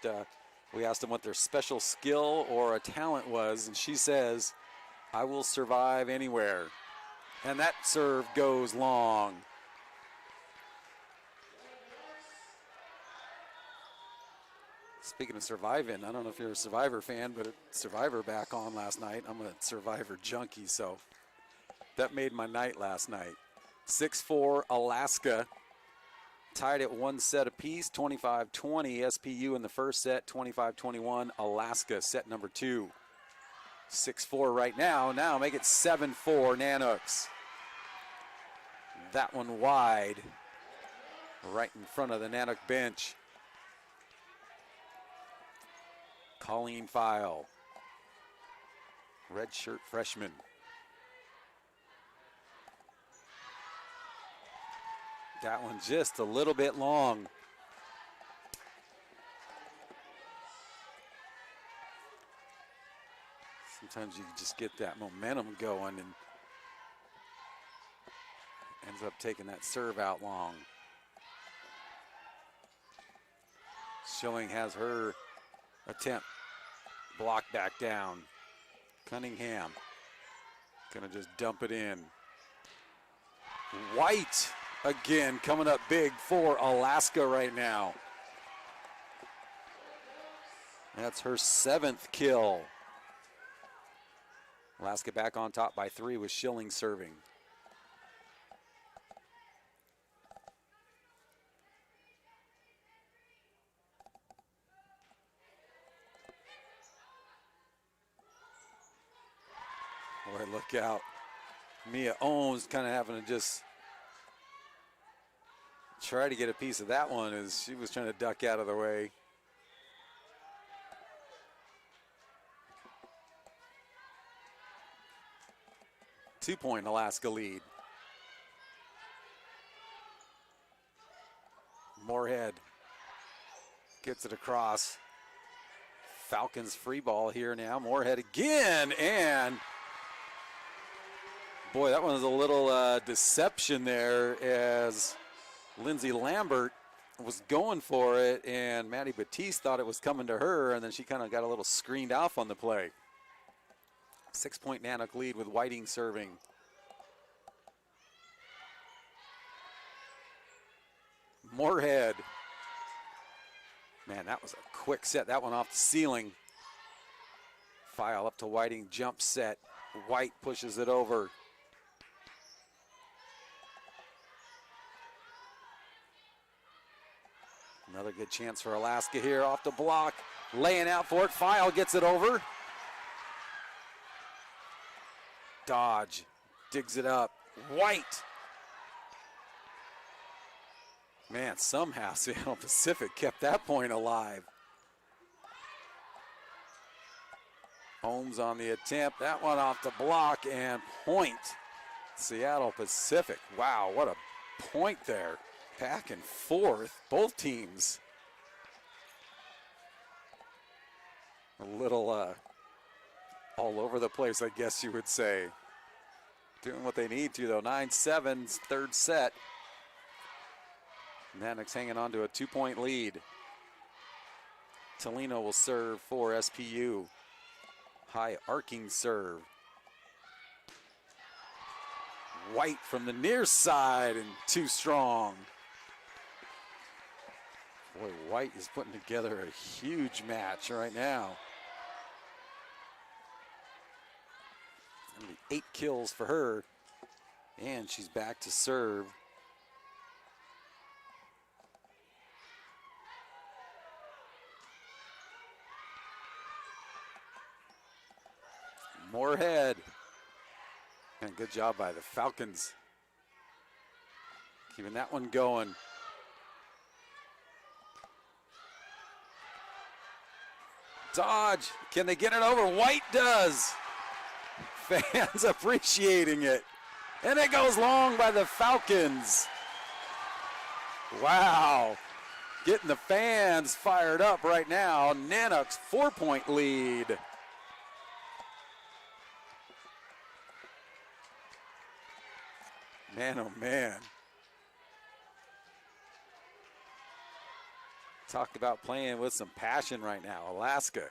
we asked them what their special skill or a talent was, and she says, "I will survive anywhere." And that serve goes long. Speaking of surviving, I don't know if you're a Survivor fan, but Survivor back on last night. I'm a Survivor junkie, so that made my night last night. 6-4 Alaska, tied at one set apiece, 25-20 SPU in the first set, 25-21 Alaska, set number 2. 6-4 right now. Now make it 7-4 Nanooks. That one wide, right in front of the Nanook bench. Colleen File, red shirt freshman. That one just a little bit long. Sometimes you just get that momentum going and ends up taking that serve out long. Schilling has her attempt blocked back down. Cunningham gonna just dump it in. White again coming up big for Alaska right now. That's her 7th kill. Alaska back on top by 3 with Schilling serving. Boy, look out. Mia Ohms kind of having to just try to get a piece of that one as she was trying to duck out of the way. Two-point Alaska lead. Moorhead gets it across. Falcons free ball here now. Moorhead again, and boy, that one was a little deception there as Lindsay Lambert was going for it, and Maddie Batiste thought it was coming to her, and then she kind of got a little screened off on the play. 6-point Nanook lead with Whiting serving. Moorhead. Man, that was a quick set. That one off the ceiling. File up to Whiting, jump set. White pushes it over. Another good chance for Alaska here off the block. Laying out for it. File gets it over. Dodge digs it up. White. Man, somehow Seattle Pacific kept that point alive. Holmes on the attempt. That one off the block and point. Seattle Pacific. Wow, what a point there. Back and forth, both teams. A little all over the place, I guess you would say. Doing what they need to, though. 9-7, third set. Nanooks hanging on to a 2-point lead. Tolino will serve for SPU. High arcing serve. White from the near side and too strong. Boy, White is putting together a huge match right now. It's gonna be 8 kills for her, and she's back to serve. Moorhead. And good job by the Falcons. Keeping that one going. Dodge. Can they get it over? White does. Fans appreciating it. And it goes long by the Falcons. Wow. Getting the fans fired up right now. Nanooks 4-point lead. Man, oh man. Talk about playing with some passion right now, Alaska.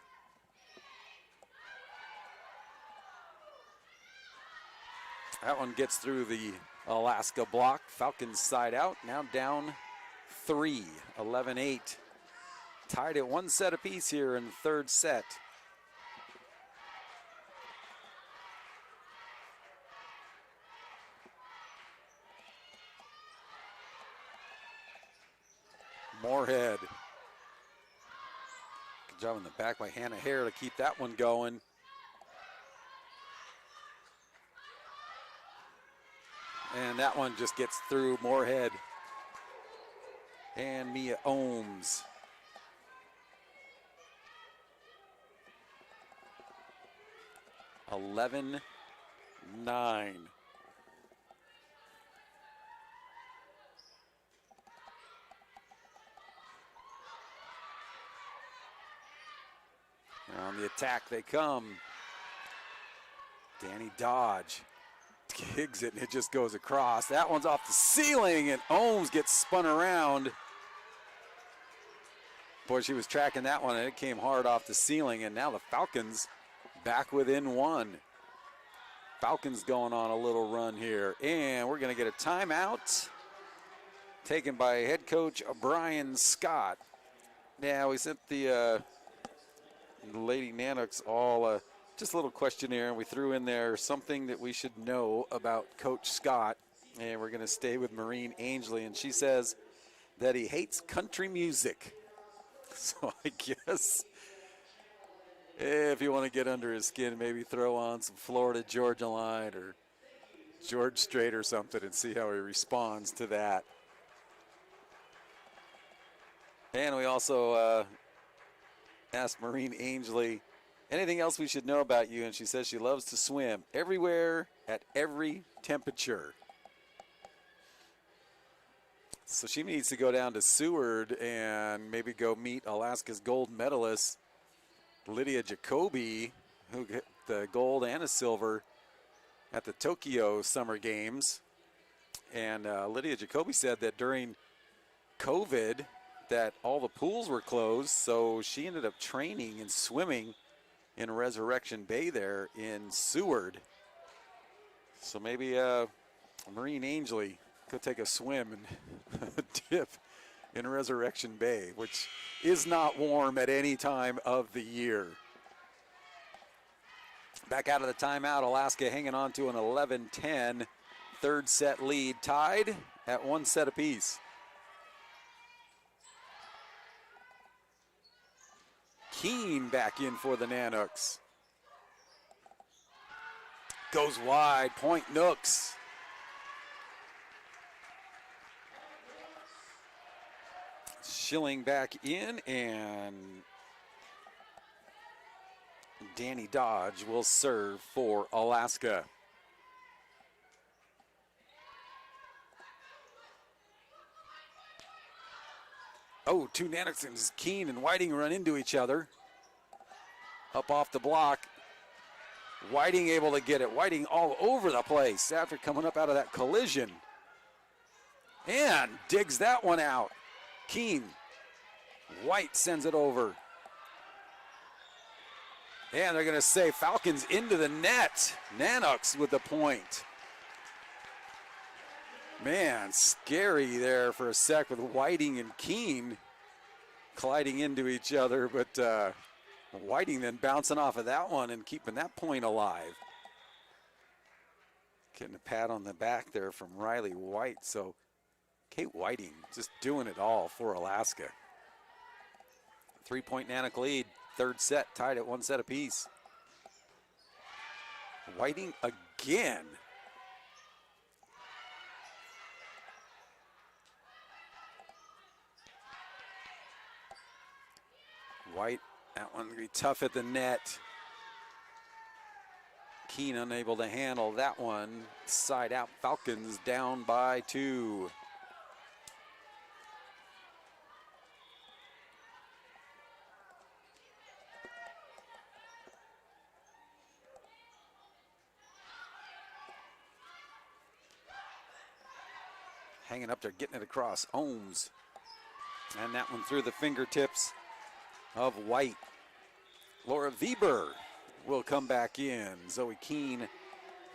That one gets through the Alaska block. Falcons side out, now down 3, 11-8. Tied at 1 set apiece here in the third set. Moorhead. Good job in the back by Hannah Hare to keep that one going. And that one just gets through Moorhead and Mia Ohms. (11-9). On the attack they come. Danny Dodge gigs it and it just goes across. That one's off the ceiling and Ohms gets spun around. Boy, she was tracking that one and it came hard off the ceiling, and now the Falcons back within 1. Falcons going on a little run here, and we're going to get a timeout taken by head coach Brian Scott. Now we sent the Lady Nanooks all just a little questionnaire, and we threw in there something that we should know about Coach Scott. And we're going to stay with Maureen Ainsley, and she says that he hates country music. So I guess if you want to get under his skin, maybe throw on some Florida Georgia Line or George Strait or something and see how he responds to that. And we also asked Maureen Ainsley, anything else we should know about you? And she says she loves to swim everywhere at every temperature. So she needs to go down to Seward and maybe go meet Alaska's gold medalist, Lydia Jacoby, who got the gold and a silver at the Tokyo Summer Games. And Lydia Jacoby said that during COVID that all the pools were closed, so she ended up training and swimming in Resurrection Bay there in Seward. So maybe Maureen Ainsley could take a swim and dip in Resurrection Bay, which is not warm at any time of the year. Back out of the timeout, Alaska hanging on to an 11-10 third set lead, tied at 1 set apiece. Keene back in for the Nanooks. Goes wide, point Nooks. Schilling back in, and Danny Dodge will serve for Alaska. Oh, two Nanooks, Keene and Whiting run into each other. Up off the block. Whiting able to get it. Whiting all over the place after coming up out of that collision. And digs that one out. Keene. White sends it over. And they're going to say Falcons into the net. Nanooks with the point. Man, scary there for a sec with Whiting and Keene colliding into each other, but Whiting then bouncing off of that one and keeping that point alive. Getting a pat on the back there from Riley White. So Kate Whiting just doing it all for Alaska. 3-point Nanook lead, third set, tied at 1 set apiece. Whiting again. White, that one gonna be tough at the net. Keene unable to handle that one. Side out, Falcons down by 2. Hanging up there, getting it across. Ohms. And that one through the fingertips of White. Laura Bieber will come back in. Zoe Keene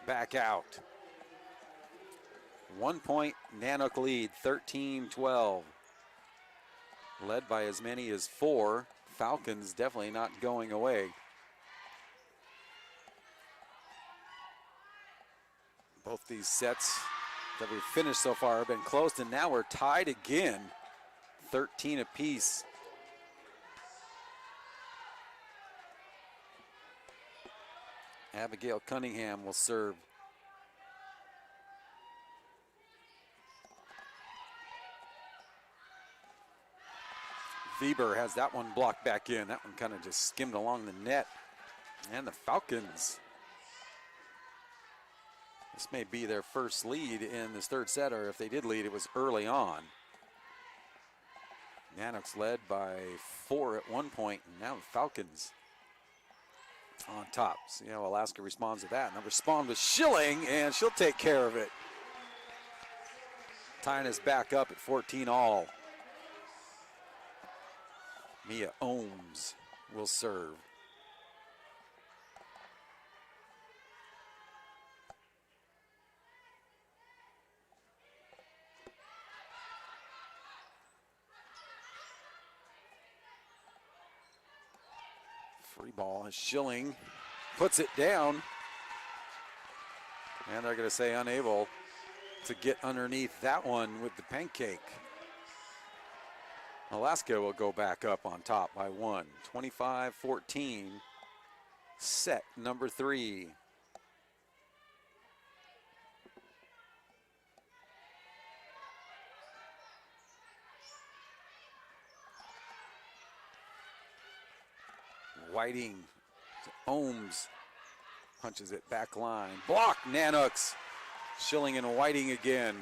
back out. 1 point Nanook lead, 13-12. Led by as many as 4. Falcons definitely not going away. Both these sets that we've finished so far have been close, and now we're tied again, 13 apiece. Abigail Cunningham will serve. Bieber has that one blocked back in. That one kind of just skimmed along the net. And the Falcons, this may be their first lead in this third set, or if they did lead, it was early on. Nanooks led by 4 at one point, and now the Falcons on top. See how Alaska responds to that. And they'll respond with Schilling, and she'll take care of it. Tying us back up at 14 all. Mia Ohms will serve. Free ball as Schilling puts it down. And they're going to say unable to get underneath that one with the pancake. Alaska will go back up on top by 1, 25-14, set number 3. Whiting to Ohms, punches it back line. Block, Nanooks. Schilling and Whiting again.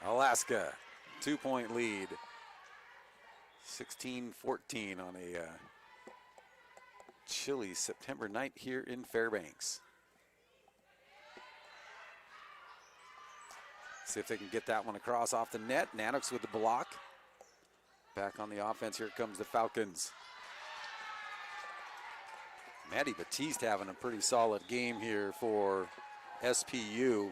Alaska, 2-point lead. 16-14 on a chilly September night here in Fairbanks. See if they can get that one across off the net. Nanooks with the block. Back on the offense, here comes the Falcons. Maddie Batiste having a pretty solid game here for SPU.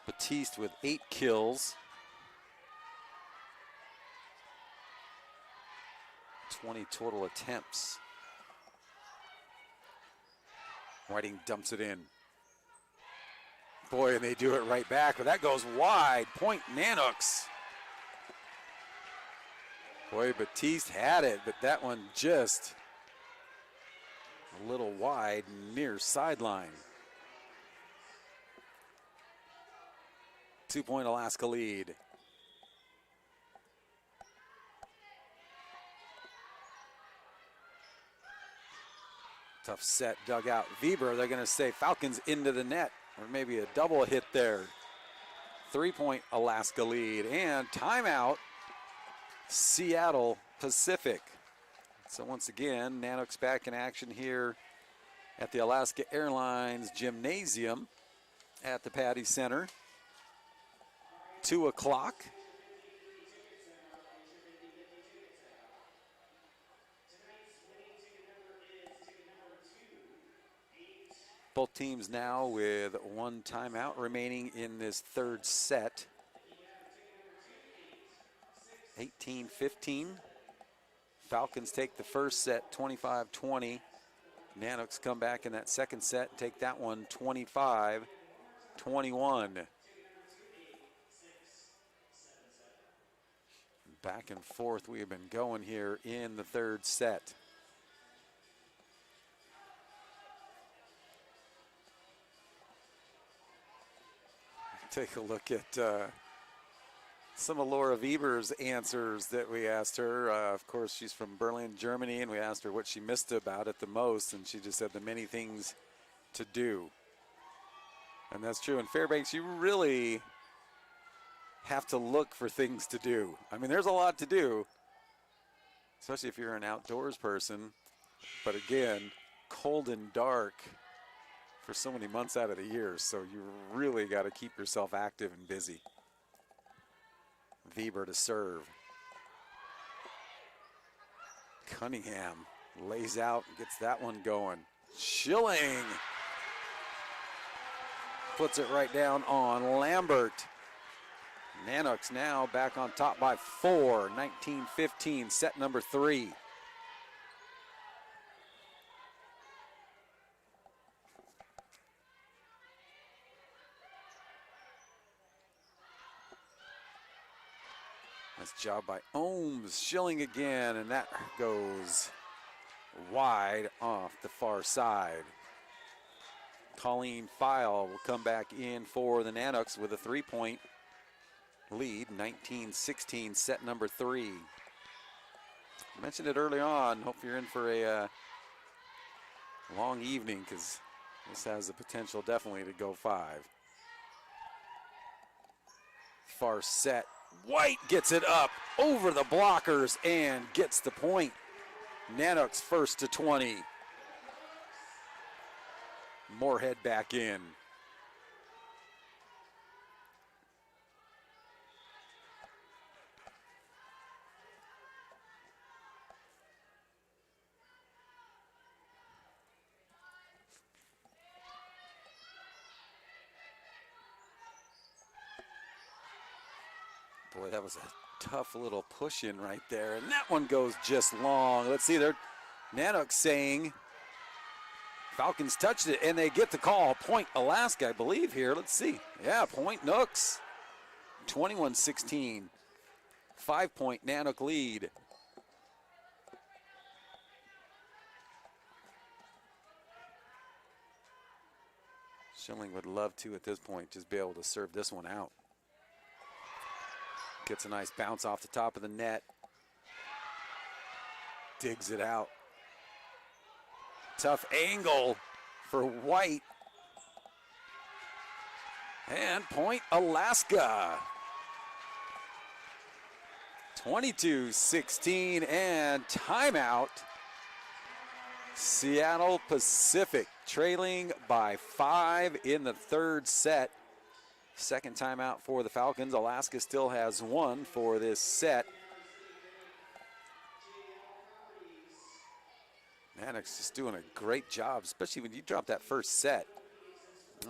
Batiste with 8 kills. 20 total attempts. Whiting dumps it in. Boy, and they do it right back, but that goes wide. Point Nanooks. Boy, Batiste had it, but that one just a little wide near sideline. 2-point Alaska lead. Tough set dug out. Bieber, they're going to say Falcons into the net, or maybe a double hit there. 3-point Alaska lead, and timeout Seattle Pacific. So once again, Nanooks back in action here at the Alaska Airlines Gymnasium at the Patty Center. 2 o'clock. Both teams now with 1 timeout remaining in this third set. 18-15. Falcons take the first set 25-20. Nanooks come back in that second set and take that one 25-21. Back and forth we have been going here in the third set. Take a look at some of Laura Bieber's answers that we asked her. Of course, she's from Berlin, Germany, and we asked her what she missed about it the most, and she just said the many things to do. And that's true. In Fairbanks, you really have to look for things to do. I mean, there's a lot to do, especially if you're an outdoors person. But again, cold and dark for so many months out of the year, so you really got to keep yourself active and busy. Bieber to serve. Cunningham lays out and gets that one going. Schilling puts it right down on Lambert. Nanooks now back on top by 4, 19-15, set number 3. Nice job by Ohms. Schilling again, and that goes wide off the far side. Colleen File will come back in for the Nanooks with a 3-point lead, 19-16, set number 3. I mentioned it early on. Hope you're in for a long evening, because this has the potential definitely to go 5. Far set. White gets it up over the blockers and gets the point. Nanooks first to 20. Moorhead back in. Boy, that was a tough little push in right there, and that one goes just long. Let's see, they're Nanooks saying Falcons touched it, and they get the call. Point Alaska, I believe here. Let's see. Yeah, point Nooks. 21-16. 5-point Nanook lead. Schilling would love to, at this point, just be able to serve this one out. Gets a nice bounce off the top of the net. Digs it out. Tough angle for White. And point Alaska. 22-16 and timeout. Seattle Pacific trailing by 5 in the 3rd set. Second timeout for the Falcons. Alaska still has 1 for this set. Nanooks just doing a great job, especially when you drop that first set.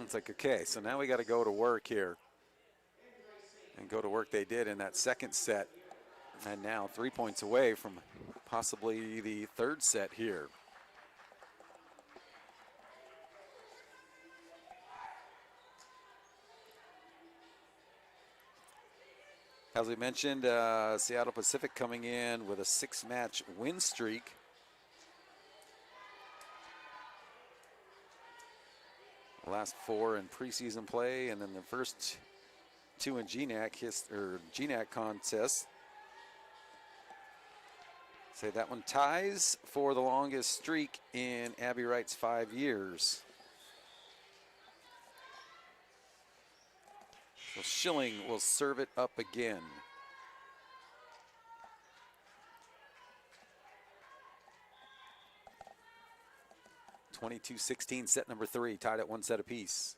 It's like, okay, so now we got to go to work here. And go to work they did in that second set. And now 3 points away from possibly the 3rd set here. As we mentioned, Seattle Pacific coming in with a 6-match win streak. The last 4 in preseason play, and then the first 2 in GNAC contest. Say that one ties for the longest streak in Abby Wright's 5 years. So Schilling will serve it up again. (22-16) set number 3, tied at 1 set apiece.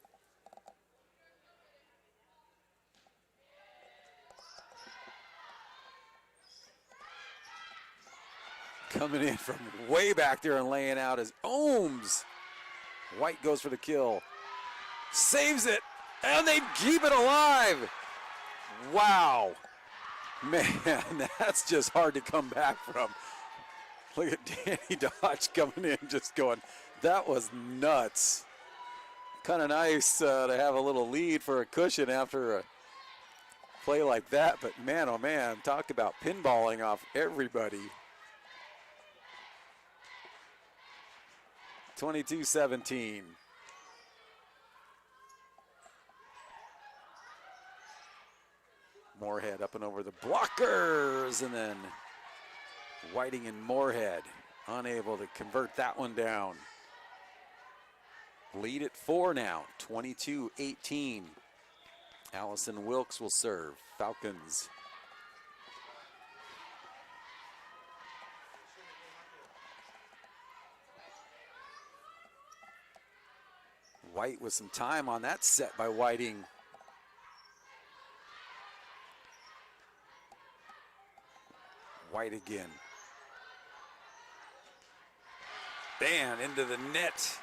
Coming in from way back there and laying out is Ohms. White goes for the kill. Saves it, and they keep it alive. Wow. Man, that's just hard to come back from. Look at Danny Dodge coming in just going, that was nuts. Kind of nice to have a little lead for a cushion after a play like that, but man, oh man, talk about pinballing off everybody. 22-17. Moorhead up and over the blockers, and then Whiting and Moorhead unable to convert that one down. Lead at 4 now, 22-18. Allison Wilkes will serve. Falcons. White with some time on that set by Whiting. White again. Bam, into the net.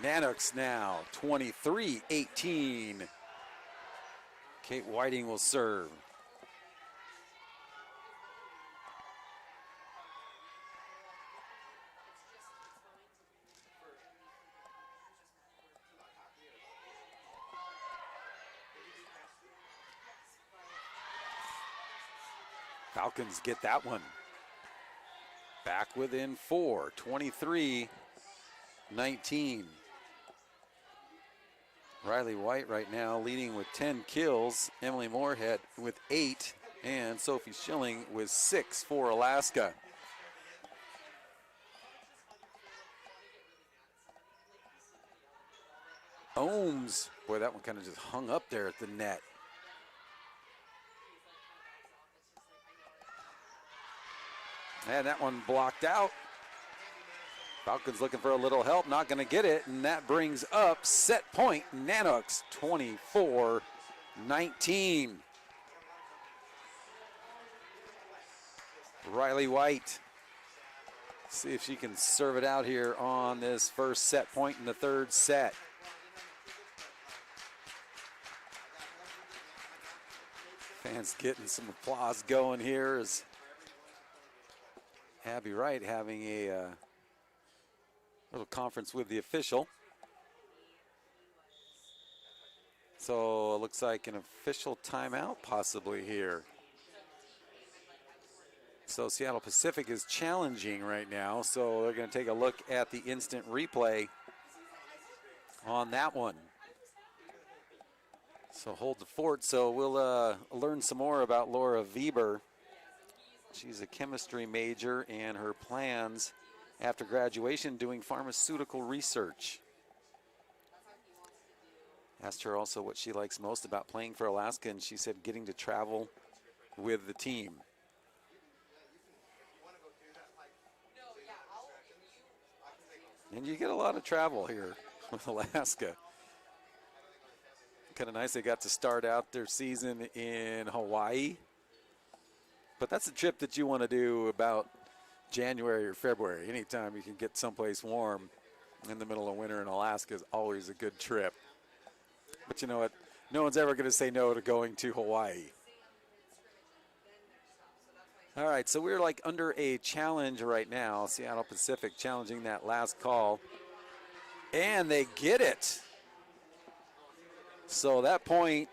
Nanooks now 23-18. Kate Whiting will serve. Falcons get that one. Back within 4, 23-19. Riley White right now leading with 10 kills. Emily Moorhead with 8. And Sophie Schilling with 6 for Alaska. Ohms. Boy, that one kind of just hung up there at the net. And that one blocked out. Falcons looking for a little help, not going to get it, and that brings up set point Nanooks 24-19. Riley White, see if she can serve it out here on this first set point in the third set. Fans getting some applause going here as Abby Wright having a little conference with the official. So it looks like an official timeout possibly here. So Seattle Pacific is challenging right now, so they're going to take a look at the instant replay on that one. So hold the fort. So we'll learn some more about Laura Bieber. She's a chemistry major, and her plans after graduation doing pharmaceutical research. Asked her also what she likes most about playing for Alaska, and she said getting to travel with the team. And you get a lot of travel here with Alaska. Kind of nice they got to start out their season in Hawaii. But that's a trip that you want to do about January or February. Anytime you can get someplace warm in the middle of winter in Alaska is always a good trip. But you know what? No one's ever going to say no to going to Hawaii. All right, so we're like under a challenge right now. Seattle Pacific challenging that last call. And they get it. So that point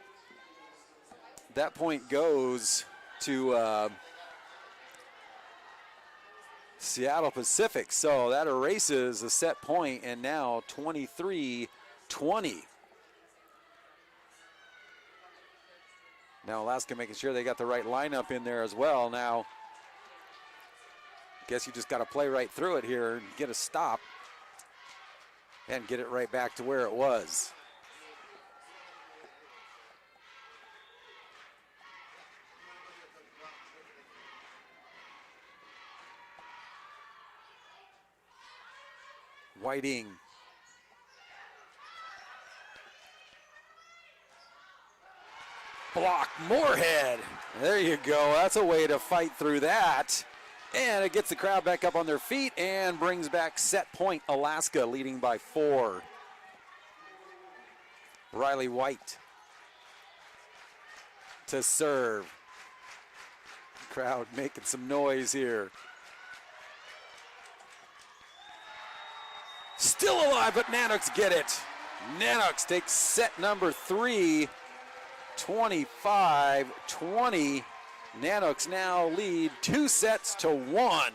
goes to Seattle Pacific. So that erases a set point, and now 23-20. Now Alaska making sure they got the right lineup in there as well. Now, guess you just got to play right through it here and get a stop and get it right back to where it was. Whiting. Block Moorhead. There you go. That's a way to fight through that. And it gets the crowd back up on their feet and brings back set point Alaska, leading by 4. Riley White to serve. Crowd making some noise here. Still alive, but Nanooks get it. Nanooks takes set number 3, 25-20. Nanooks now lead 2-1.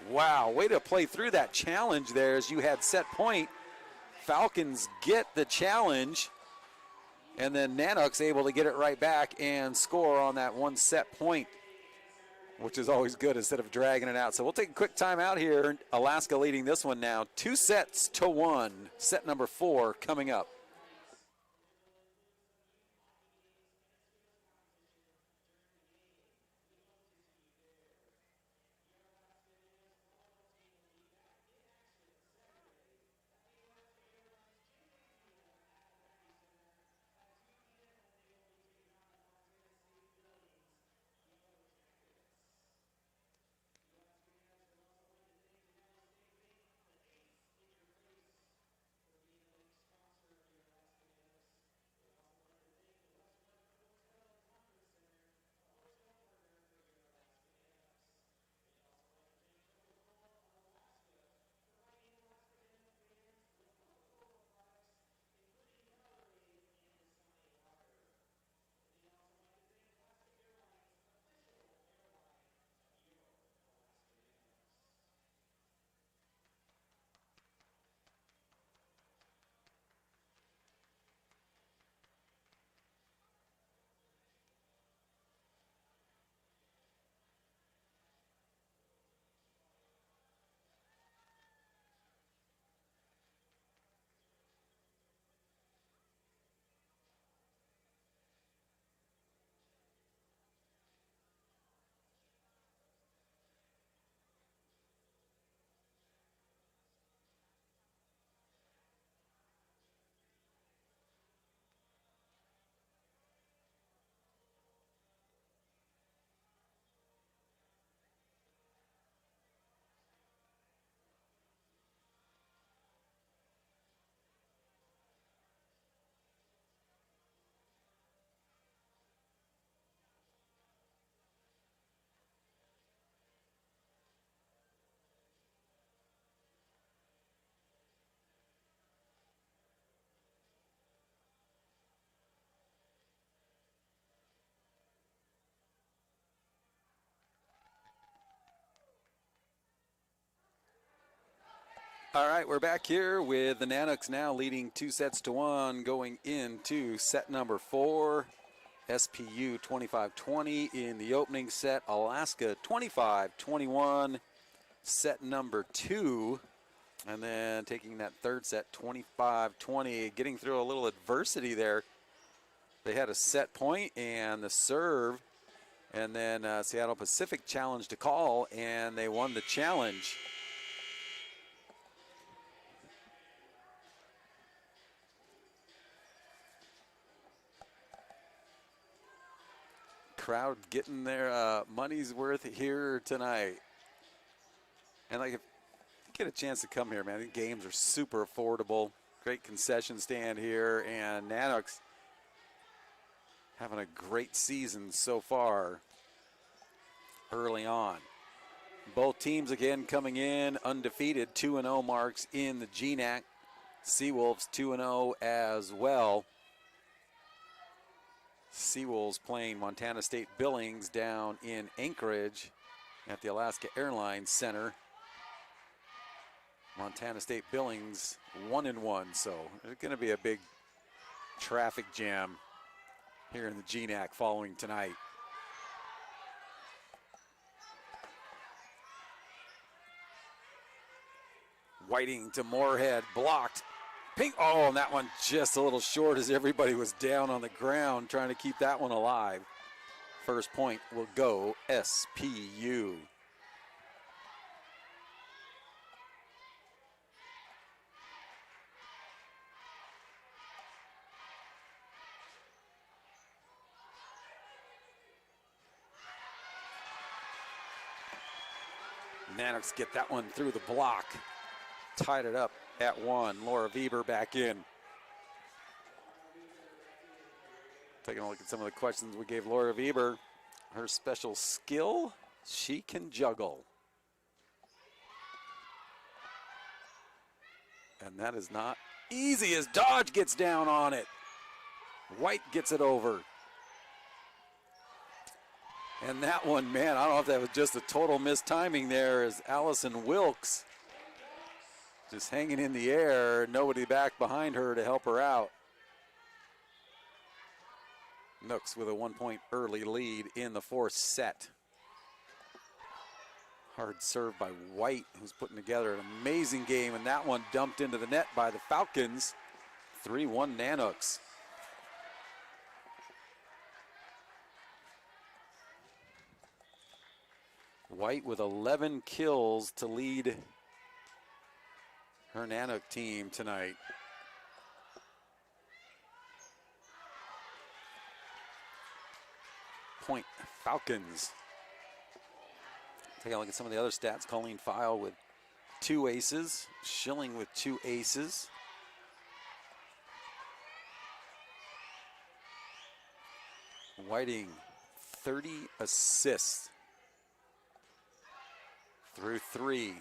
Wow, way to play through that challenge there as you had set point. Falcons get the challenge, and then Nanooks able to get it right back and score on that one set point, which is always good instead of dragging it out. So we'll take a quick timeout here. Alaska leading this one now 2-1. Set number 4 coming up. All right, we're back here with the Nanooks now leading 2-1 going into set number 4. SPU 25-20 in the opening set. Alaska 25-21, set number 2. And then taking that third set, 25-20, getting through a little adversity there. They had a set point and the serve, and then Seattle Pacific challenged to call, and they won the challenge. Crowd getting their money's worth here tonight. And like, if you get a chance to come here, man, the games are super affordable. Great concession stand here, and Nanooks having a great season so far early on. Both teams again coming in undefeated, 2-0 marks in the GNAC. Seawolves 2-0 as well. Seawolves playing Montana State Billings down in Anchorage at the Alaska Airlines Center. Montana State Billings 1-1, so it's going to be a big traffic jam here in the GNAC following tonight. Whiting to Moorhead, blocked. Pink, oh, and that one just a little short as everybody was down on the ground trying to keep that one alive. First point will go SPU. Nanooks get that one through the block. Tied it up at 1. Laura Bieber back in. Taking a look at some of the questions we gave Laura Bieber. Her special skill, she can juggle. And that is not easy as Dodge gets down on it. White gets it over. And that one, man, I don't know if that was just a total mistiming there as Allison Wilkes just hanging in the air, nobody back behind her to help her out. Nooks with a 1-point early lead in the fourth set. Hard serve by White, who's putting together an amazing game, and that one dumped into the net by the Falcons. 3-1 Nanooks. White with 11 kills to lead her Nanook team tonight. Point Falcons. Take a look at some of the other stats. Colleen File with 2 aces. Schilling with 2 aces. Whiting, 30 assists through 3.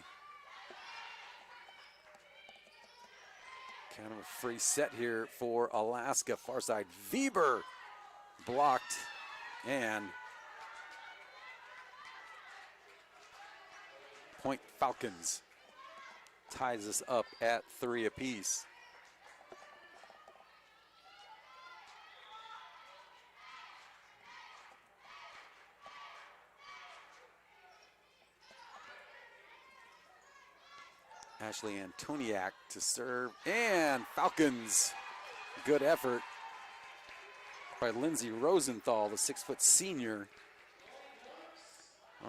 Kind of a free set here for Alaska. Far side, Bieber blocked, and Point Falcons ties us up at 3 apiece. Ashley Antoniak to serve, and Falcons. Good effort by Lindsay Rosenthal, the 6-foot senior.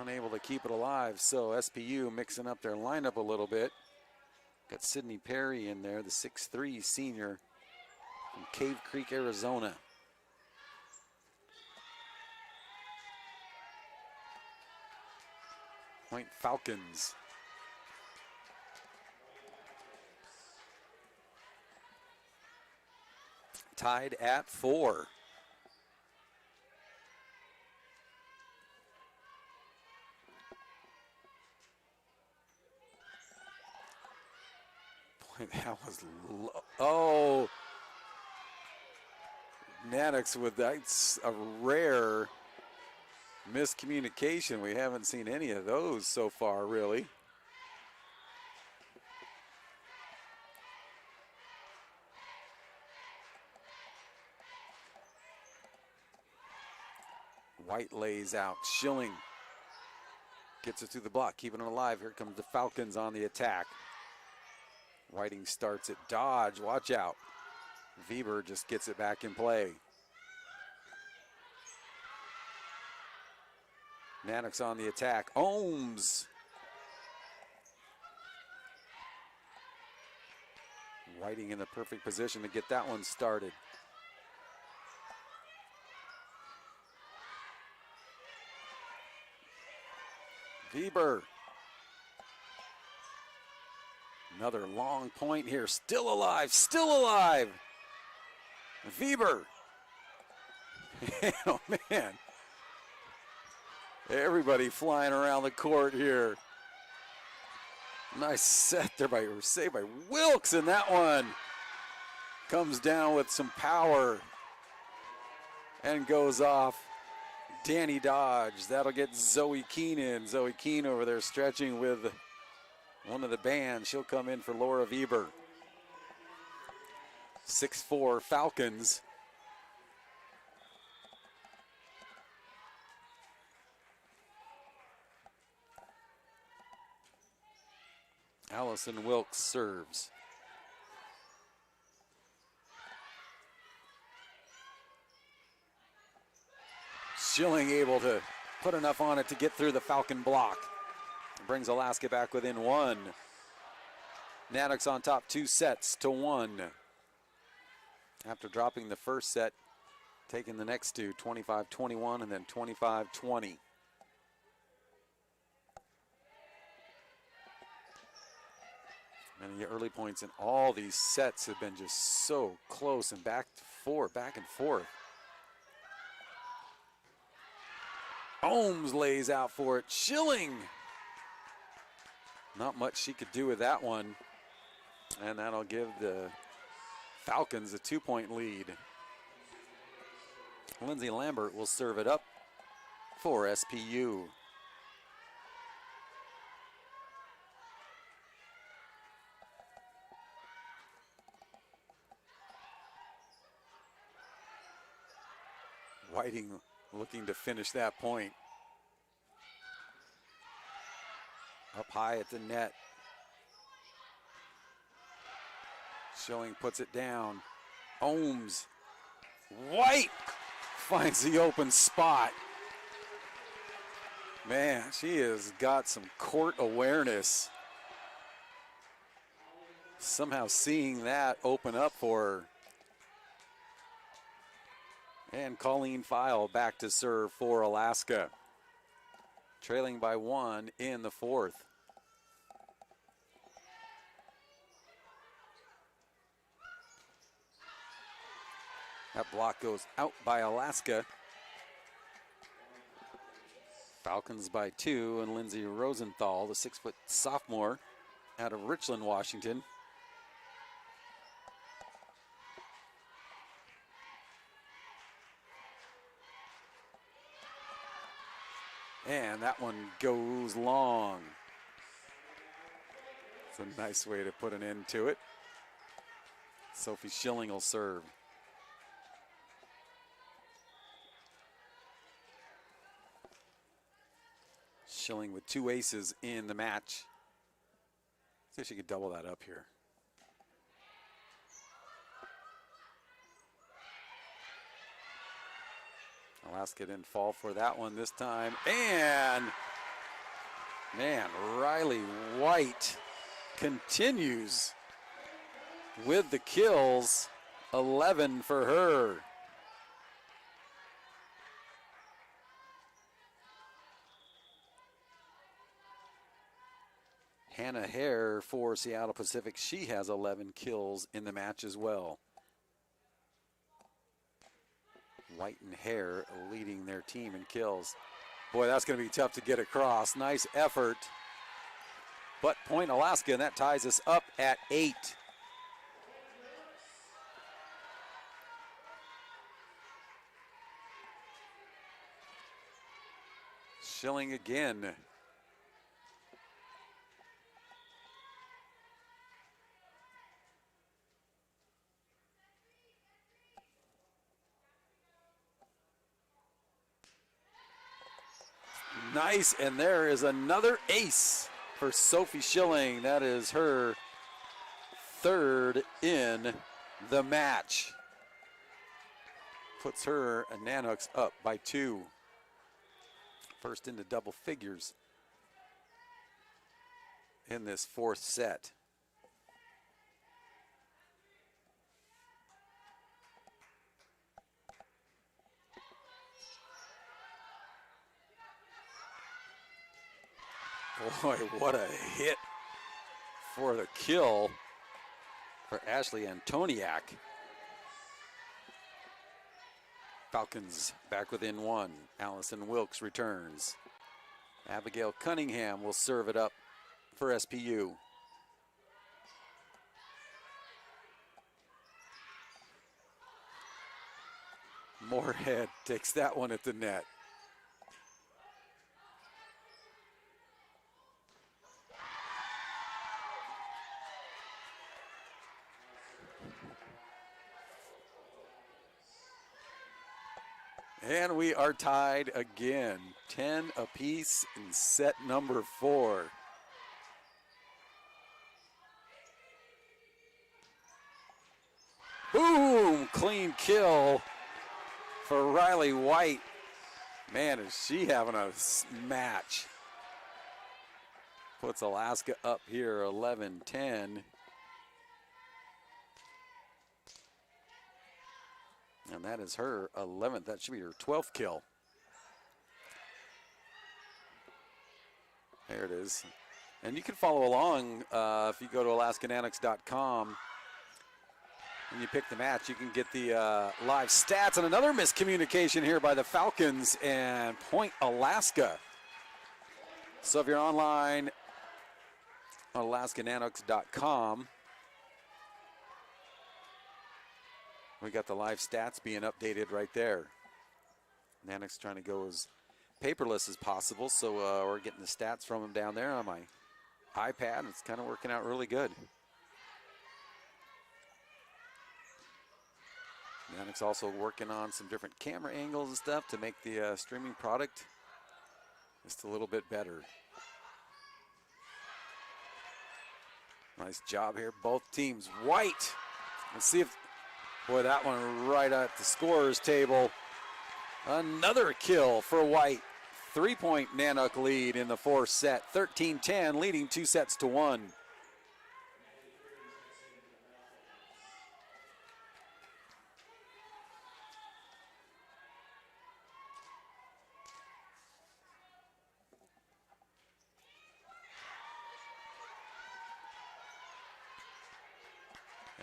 Unable to keep it alive, so SPU mixing up their lineup a little bit. Got Sydney Perry in there, the 6'3" senior from Cave Creek, Arizona. Point Falcons. Tied at 4. Boy, that was low. Oh, Nanooks with that's a rare miscommunication. We haven't seen any of those so far, really. White lays out. Schilling gets it through the block, keeping it alive. Here comes the Falcons on the attack. Whiting starts it. Dodge, watch out. Bieber just gets it back in play. Nanooks on the attack. Ohms. Whiting in the perfect position to get that one started. Bieber. Another long point here. Still alive, still alive. Bieber. Oh, man. Everybody flying around the court here. Nice set there by, or saved by Wilkes, and that one comes down with some power and goes off. Danny Dodge. That'll get Zoe Keene in. Zoe Keene over there stretching with one of the bands. She'll come in for Laura Bieber. 6-4 Falcons. Allison Wilkes serves. Schilling able to put enough on it to get through the Falcon block. Brings Alaska back within one. Nanooks on top 2 sets to 1. After dropping the first set, taking the next two, 25-21 and then 25-20. And the early points in all these sets have been just so close and back and forth. Ohms lays out for it. Schilling. Not much she could do with that one. And that'll give the Falcons a 2-point lead. Lindsay Lambert will serve it up for SPU. Whiting looking to finish that point. Up high at the net. Schilling puts it down. Ohms. White finds the open spot. Man, she has got some court awareness. Somehow seeing that open up for her. And Colleen File back to serve for Alaska. Trailing by 1 in the 4th. That block goes out by Alaska. Falcons by 2, and Lindsay Rosenthal, the 6-foot sophomore out of Richland, Washington. And that one goes long. It's a nice way to put an end to it. Sophie Schilling will serve. Schilling with 2 aces in the match. See if she could double that up here. Alaska didn't fall for that one this time. And, man, Riley White continues with the kills. 11 for her. Hannah Hare for Seattle Pacific. She has 11 kills in the match as well. White and Hare leading their team in kills. Boy, that's going to be tough to get across. Nice effort. But point Alaska, and that ties us up at 8. Schilling again. Nice, and there is another ace for Sophie Schilling. That is her third in the match. Puts her Nanooks up by 2. First into double figures in this fourth set. Boy, what a hit for the kill for Ashley Antoniak. Falcons back within 1. Allison Wilkes returns. Abigail Cunningham will serve it up for SPU. Moorhead takes that one at the net. And we are tied again, 10 apiece in set number 4. Boom! Clean kill for Riley White. Man, is she having a match. Puts Alaska up here 11-10. And that is her 11th. That should be her 12th kill. There it is. And you can follow along if you go to AlaskaNanooks.com and you pick the match. You can get the live stats. And another miscommunication here by the Falcons and Point Alaska. So if you're online on AlaskaNanooks.com, we got the live stats being updated right there. Nanooks trying to go as paperless as possible, so we're getting the stats from them down there on my iPad. It's kind of working out really good. Nanooks also working on some different camera angles and stuff to make the streaming product just a little bit better. Nice job here, both teams. White, let's see if, boy, that one right at the scorer's table. Another kill for White. 3-point Nanook lead in the fourth set. 13-10, leading 2 sets to 1.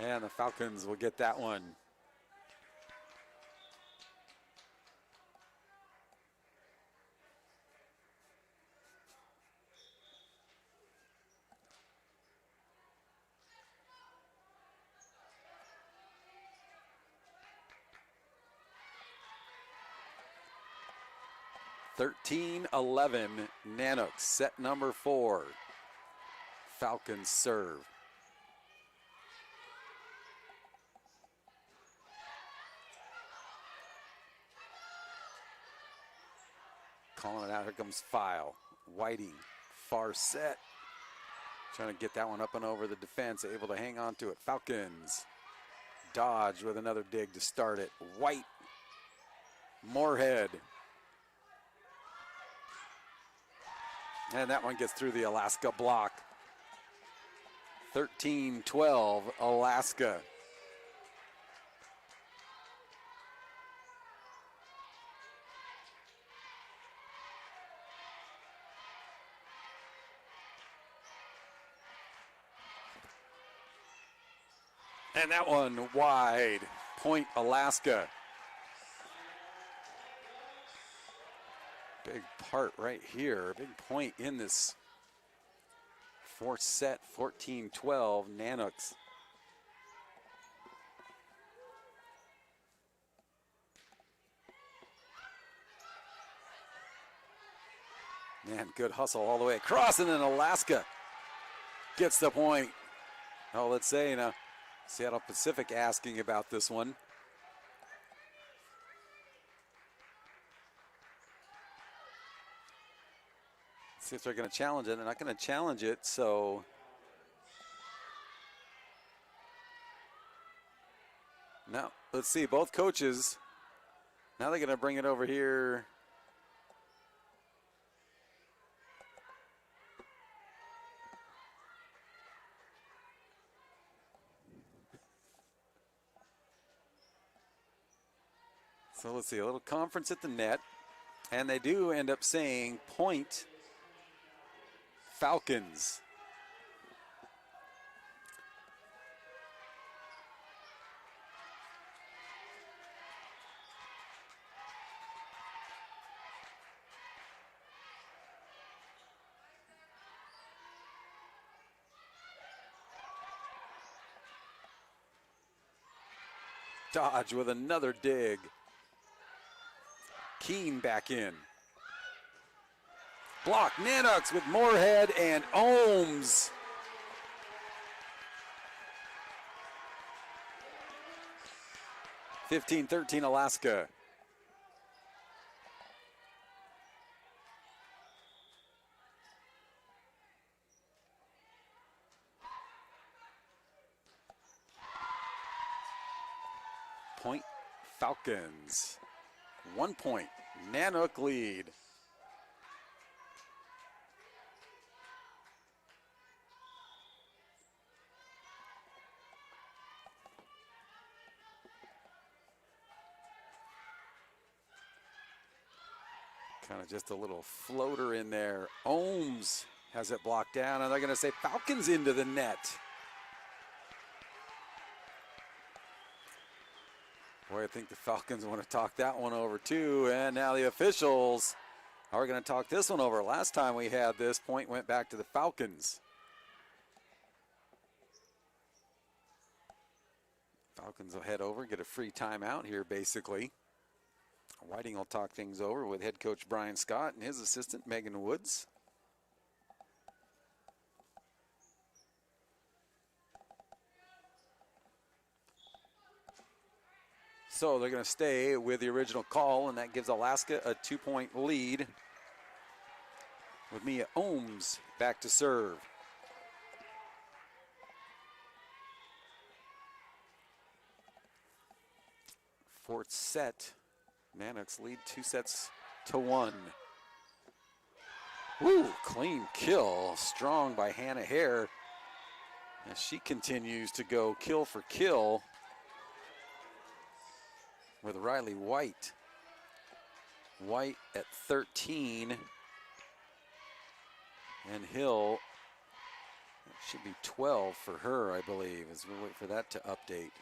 And the Falcons will get that one. (13-11) Nanooks, set number 4. Falcons serve. Calling it out, here comes File. Whiting, far set. Trying to get that one up and over the defense, able to hang on to it. Falcons, Dodge with another dig to start it. White, Moorhead. And that one gets through the Alaska block. 13-12, Alaska. And that one wide, Point Alaska. Big part right here, big point in this fourth set, 14-12, Nanooks. Man, good hustle all the way across, and then Alaska gets the point. Oh, let's say, Seattle Pacific asking about this one. See if they're going to challenge it. They're not going to challenge it, so now let's see. Both coaches. Now they're going to bring it over here. So let's see, a little conference at the net. And they do end up saying point Falcons. Dodge with another dig. Keene back in. Block, Nanooks with Moorhead and Ohms. (15-13) Alaska. Point Falcons. 1 point, Nanook lead. Kind of just a little floater in there. Ohms has it blocked down, and they're going to say Falcons into the net. Boy, I think the Falcons want to talk that one over too. And now the officials are going to talk this one over. Last time we had this, point went back to the Falcons. Falcons will head over, get a free timeout here basically. Whiting will talk things over with head coach Brian Scott and his assistant Megan Woods. So they're going to stay with the original call, and that gives Alaska a 2-point lead with Mia Ohms back to serve. Fourth set, Nanooks lead 2-1. Woo, clean kill, strong by Hannah Hare as she continues to go kill for kill with Riley White. White at 13. And Hill, that should be 12 for her, I believe, as we wait for that to update.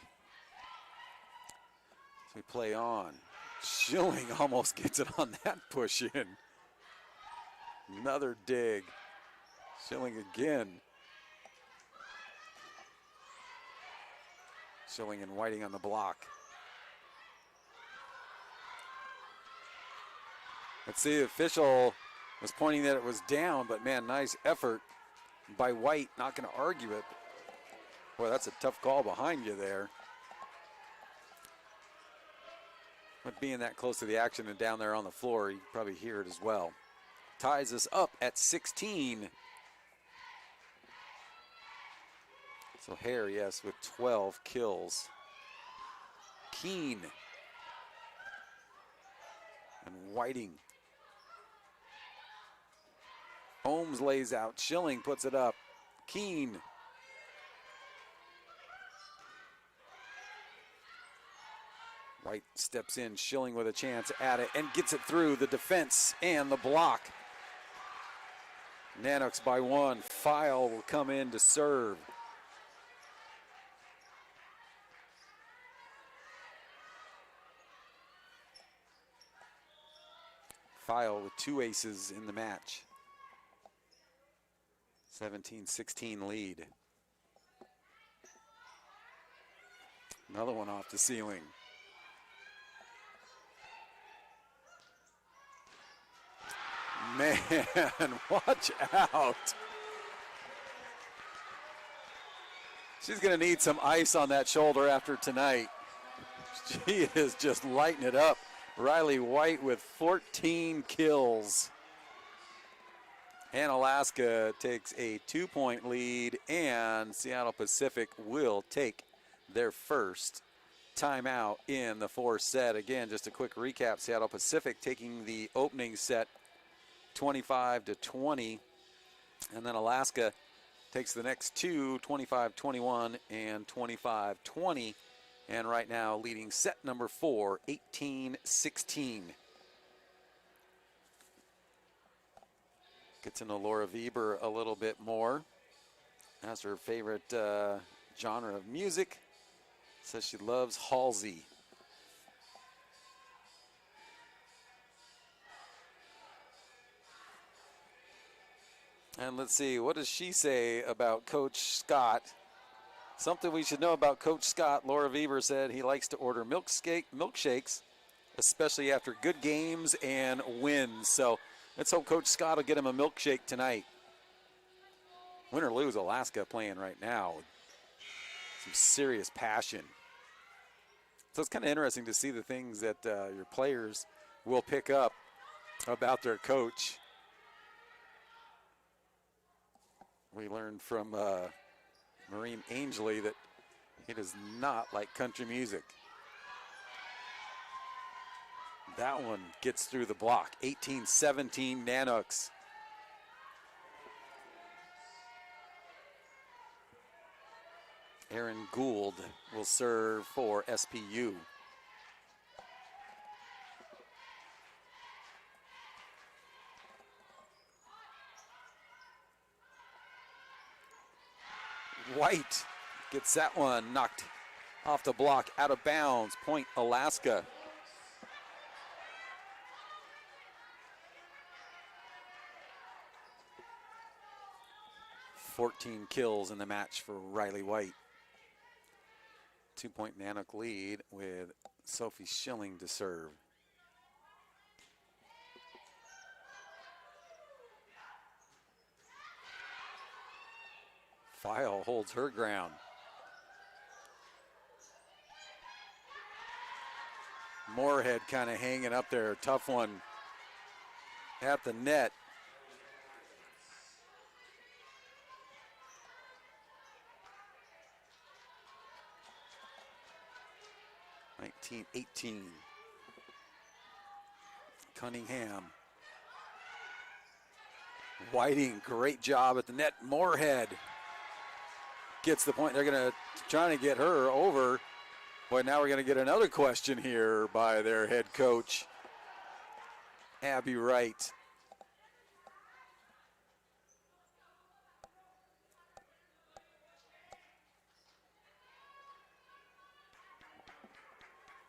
So we play on. Schilling almost gets it on that push in. Another dig. Schilling again. Schilling and Whiting on the block. Let's see, the official was pointing that it was down, but man, nice effort by White. Not going to argue it. Boy, that's a tough call behind you there. But being that close to the action and down there on the floor, you can probably hear it as well. Ties us up at 16. So Hare, yes, with 12 kills. Keene and Whiting. Ohms lays out. Schilling puts it up. Keene. White steps in. Schilling with a chance at it and gets it through the defense and the block. Nanooks by 1. File will come in to serve. File with 2 aces in the match. 17-16 lead. Another one off the ceiling. Man, watch out. She's going to need some ice on that shoulder after tonight. She is just lighting it up. Riley White with 14 kills. And Alaska takes a 2-point lead, and Seattle Pacific will take their first timeout in the fourth set. Again, just a quick recap. Seattle Pacific taking the opening set 25-20, and then Alaska takes the next two, 25-21 and 25-20, and right now leading set number 4, 18-16. Get to know Laura Bieber a little bit more. That's her favorite genre of music. Says she loves Halsey. And let's see, what does she say about Coach Scott? Something we should know about Coach Scott. Laura Bieber said he likes to order milkshakes, especially after good games and wins. So let's hope Coach Scott will get him a milkshake tonight. Win or lose, Alaska playing right now with some serious passion. So it's kind of interesting to see the things that your players will pick up about their coach. We learned from Maureen Angley that he does not like country music. That one gets through the block. 18-17 Nanooks. Aaron Gould will serve for SPU. White gets that one knocked off the block, out of bounds. Point Alaska. "14 kills in the match for Riley White. 2-point Nanook lead with Sophie Schilling to serve. File holds her ground. Moorhead kind of hanging up there. Tough one at the net. (19-18). Cunningham. Whiting, great job at the net. Moorhead gets the point. They're going to try to get her over. But now we're going to get another question here by their head coach, Abby Wright.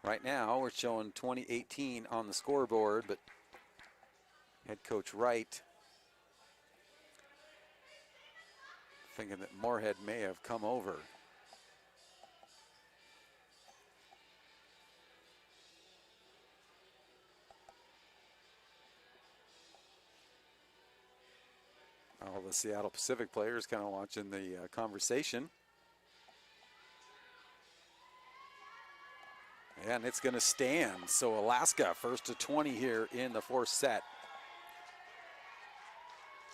Right now we're showing 2018 on the scoreboard, but head coach Wright thinking that Moorhead may have come over. All the Seattle Pacific players kind of watching the conversation. And it's going to stand. So Alaska first to 20 here in the fourth set.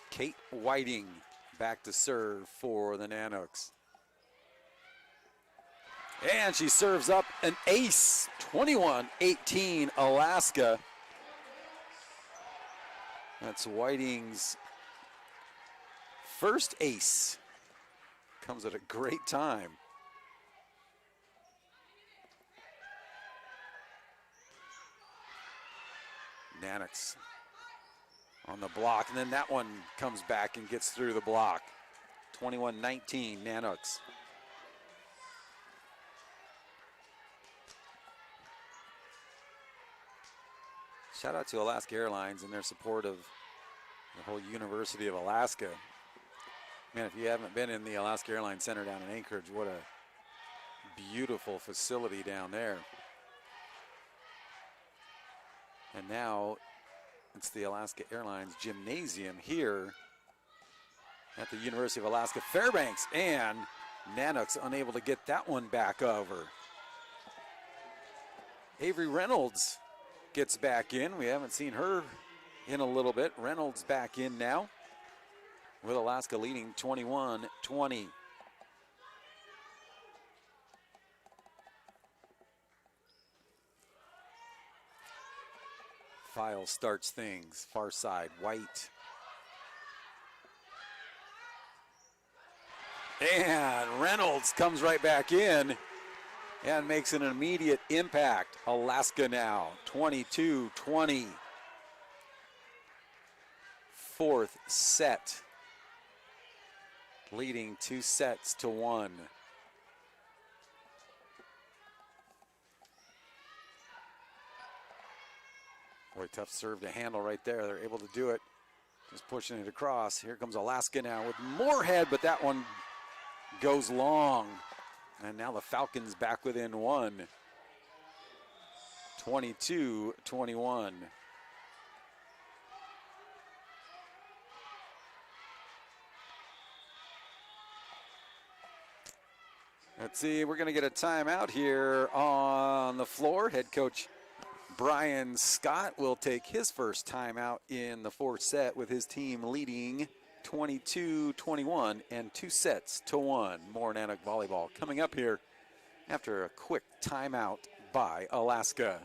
Kate Whiting back to serve for the Nanooks. And she serves up an ace. 21-18 Alaska. That's Whiting's first ace. Comes at a great time. Nanooks on the block, and then that one comes back and gets through the block. 21-19 Nanooks. Shout out to Alaska Airlines and their support of the whole University of Alaska. Man, if you haven't been in the Alaska Airlines Center down in Anchorage, what a beautiful facility down there. And now it's the Alaska Airlines Gymnasium here at the University of Alaska Fairbanks. And Nanooks unable to get that one back over. Avery Reynolds gets back in. We haven't seen her in a little bit. Reynolds back in now. with Alaska leading 21-20. File starts things, far side, White. And Reynolds comes right back in and makes an immediate impact. Alaska now, 22-20. Fourth set, leading 2-1. Boy, tough serve to handle right there. They're able to do it. Just pushing it across. Here comes Alaska now with more head, but that one goes long. And now the Falcons back within one. 22-21. Let's see, we're going to get a timeout here on the floor. Head coach Brian Scott will take his first timeout in the fourth set with his team leading 22-21 and 2-1. More Nanook volleyball coming up here after a quick timeout by Alaska.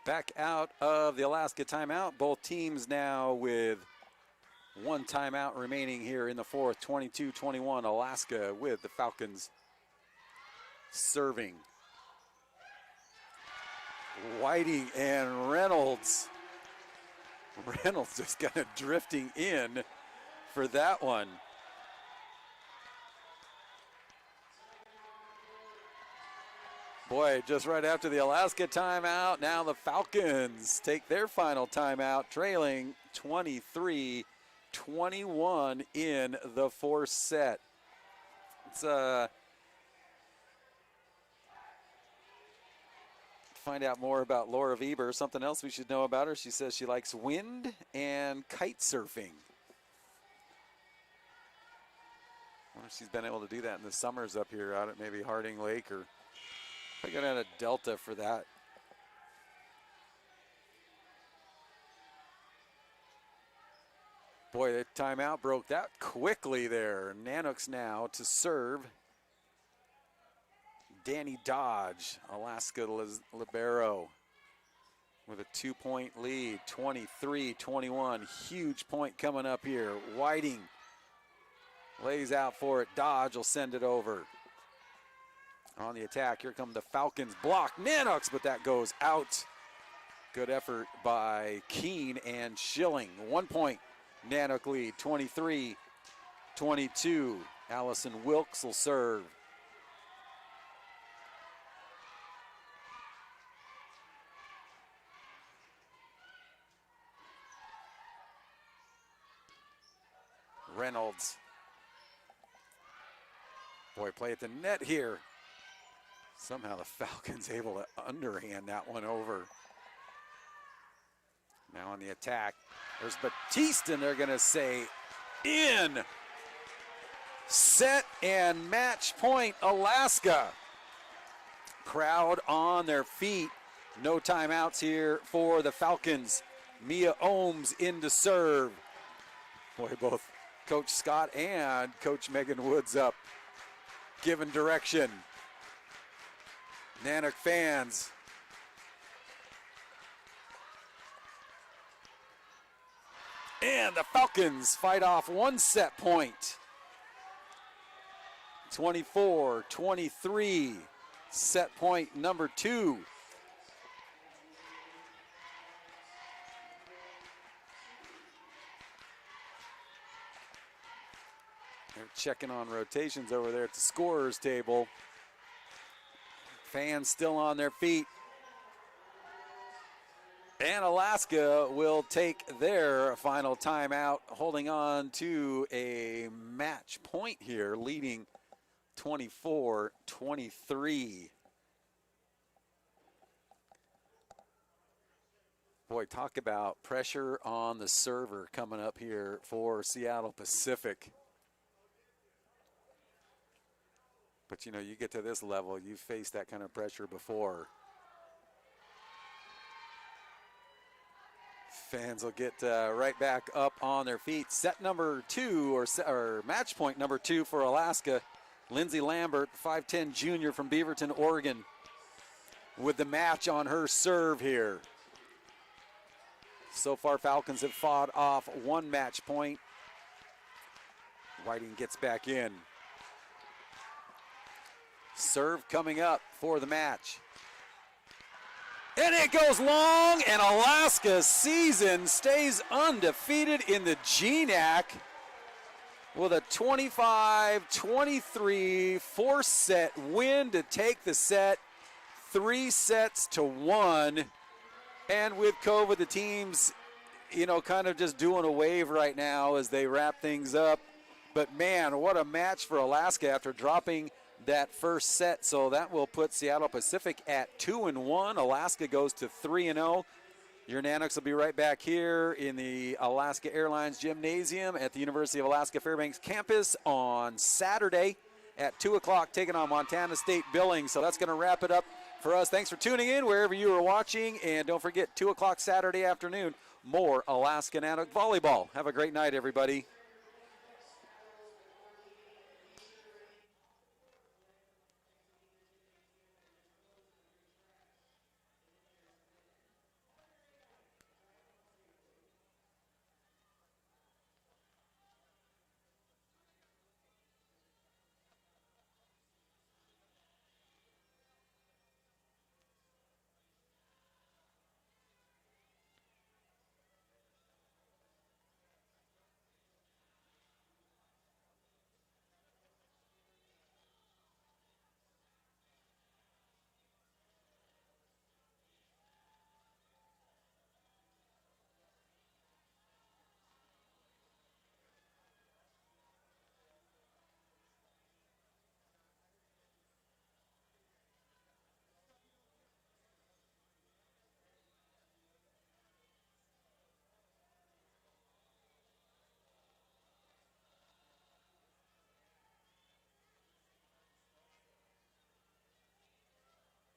Back out of the Alaska timeout. Both teams now with one timeout remaining here in the fourth. 22-21 Alaska with the Falcons serving. Whiting and Reynolds. Reynolds just kind of drifting in for that one. Boy, just right after the Alaska timeout, now the Falcons take their final timeout, trailing 23-21 in the fourth set. Let's find out more about Laura Bieber. Something else we should know about her. She says she likes wind and kite surfing. I wonder if she's been able to do that in the summers up here out at maybe Harding Lake, or I got out of Delta for that. Boy, the timeout broke that quickly there. Nanooks now to serve. Danny Dodge, Alaska libero, with a 2-point lead, 23-21. Huge point coming up here. Whiting lays out for it. Dodge will send it over. On the attack, here come the Falcons. Block Nanooks, but that goes out. Good effort by Keene and Schilling. 1 point, Nanook lead, 23-22. Allison Wilkes will serve. Reynolds. Boy, play at the net here. Somehow the Falcons able to underhand that one over. Now on the attack, there's Batiste, and they're going to say in. Set and match point, Alaska. Crowd on their feet. No timeouts here for the Falcons. Mia Ohms in to serve. Boy, both Coach Scott and Coach Megan Woods up, giving direction. Nanook fans. And the Falcons fight off one set point. 24-23, set point number 2. They're checking on rotations over there at the scorer's table. Fans still on their feet. And Alaska will take their final timeout, holding on to a match point here, leading 24-23. Boy, talk about pressure on the server coming up here for Seattle Pacific. But, you know, you get to this level, you've faced that kind of pressure before. Fans will get right back up on their feet. Set number 2, or match point number 2 for Alaska. Lindsay Lambert, 5'10" junior from Beaverton, Oregon, with the match on her serve here. So far, Falcons have fought off one match point. Whiting gets back in. Serve coming up for the match. And it goes long, and Alaska's season stays undefeated in the GNAC with a 25-23 four-set win to take the set 3-1. And with COVID, the team's, you know, kind of just doing a wave right now as they wrap things up. But, man, what a match for Alaska after dropping that first set. So that will put Seattle Pacific at 2-1. Alaska goes to 3-0. Your Nanooks will be right back here in the Alaska Airlines Gymnasium at the University of Alaska Fairbanks campus on Saturday at 2 o'clock, taking on Montana State Billings. So that's going to wrap it up for us. Thanks for tuning in wherever you are watching. And don't forget, 2 o'clock Saturday afternoon, more Alaska Nanook volleyball. Have a great night, everybody.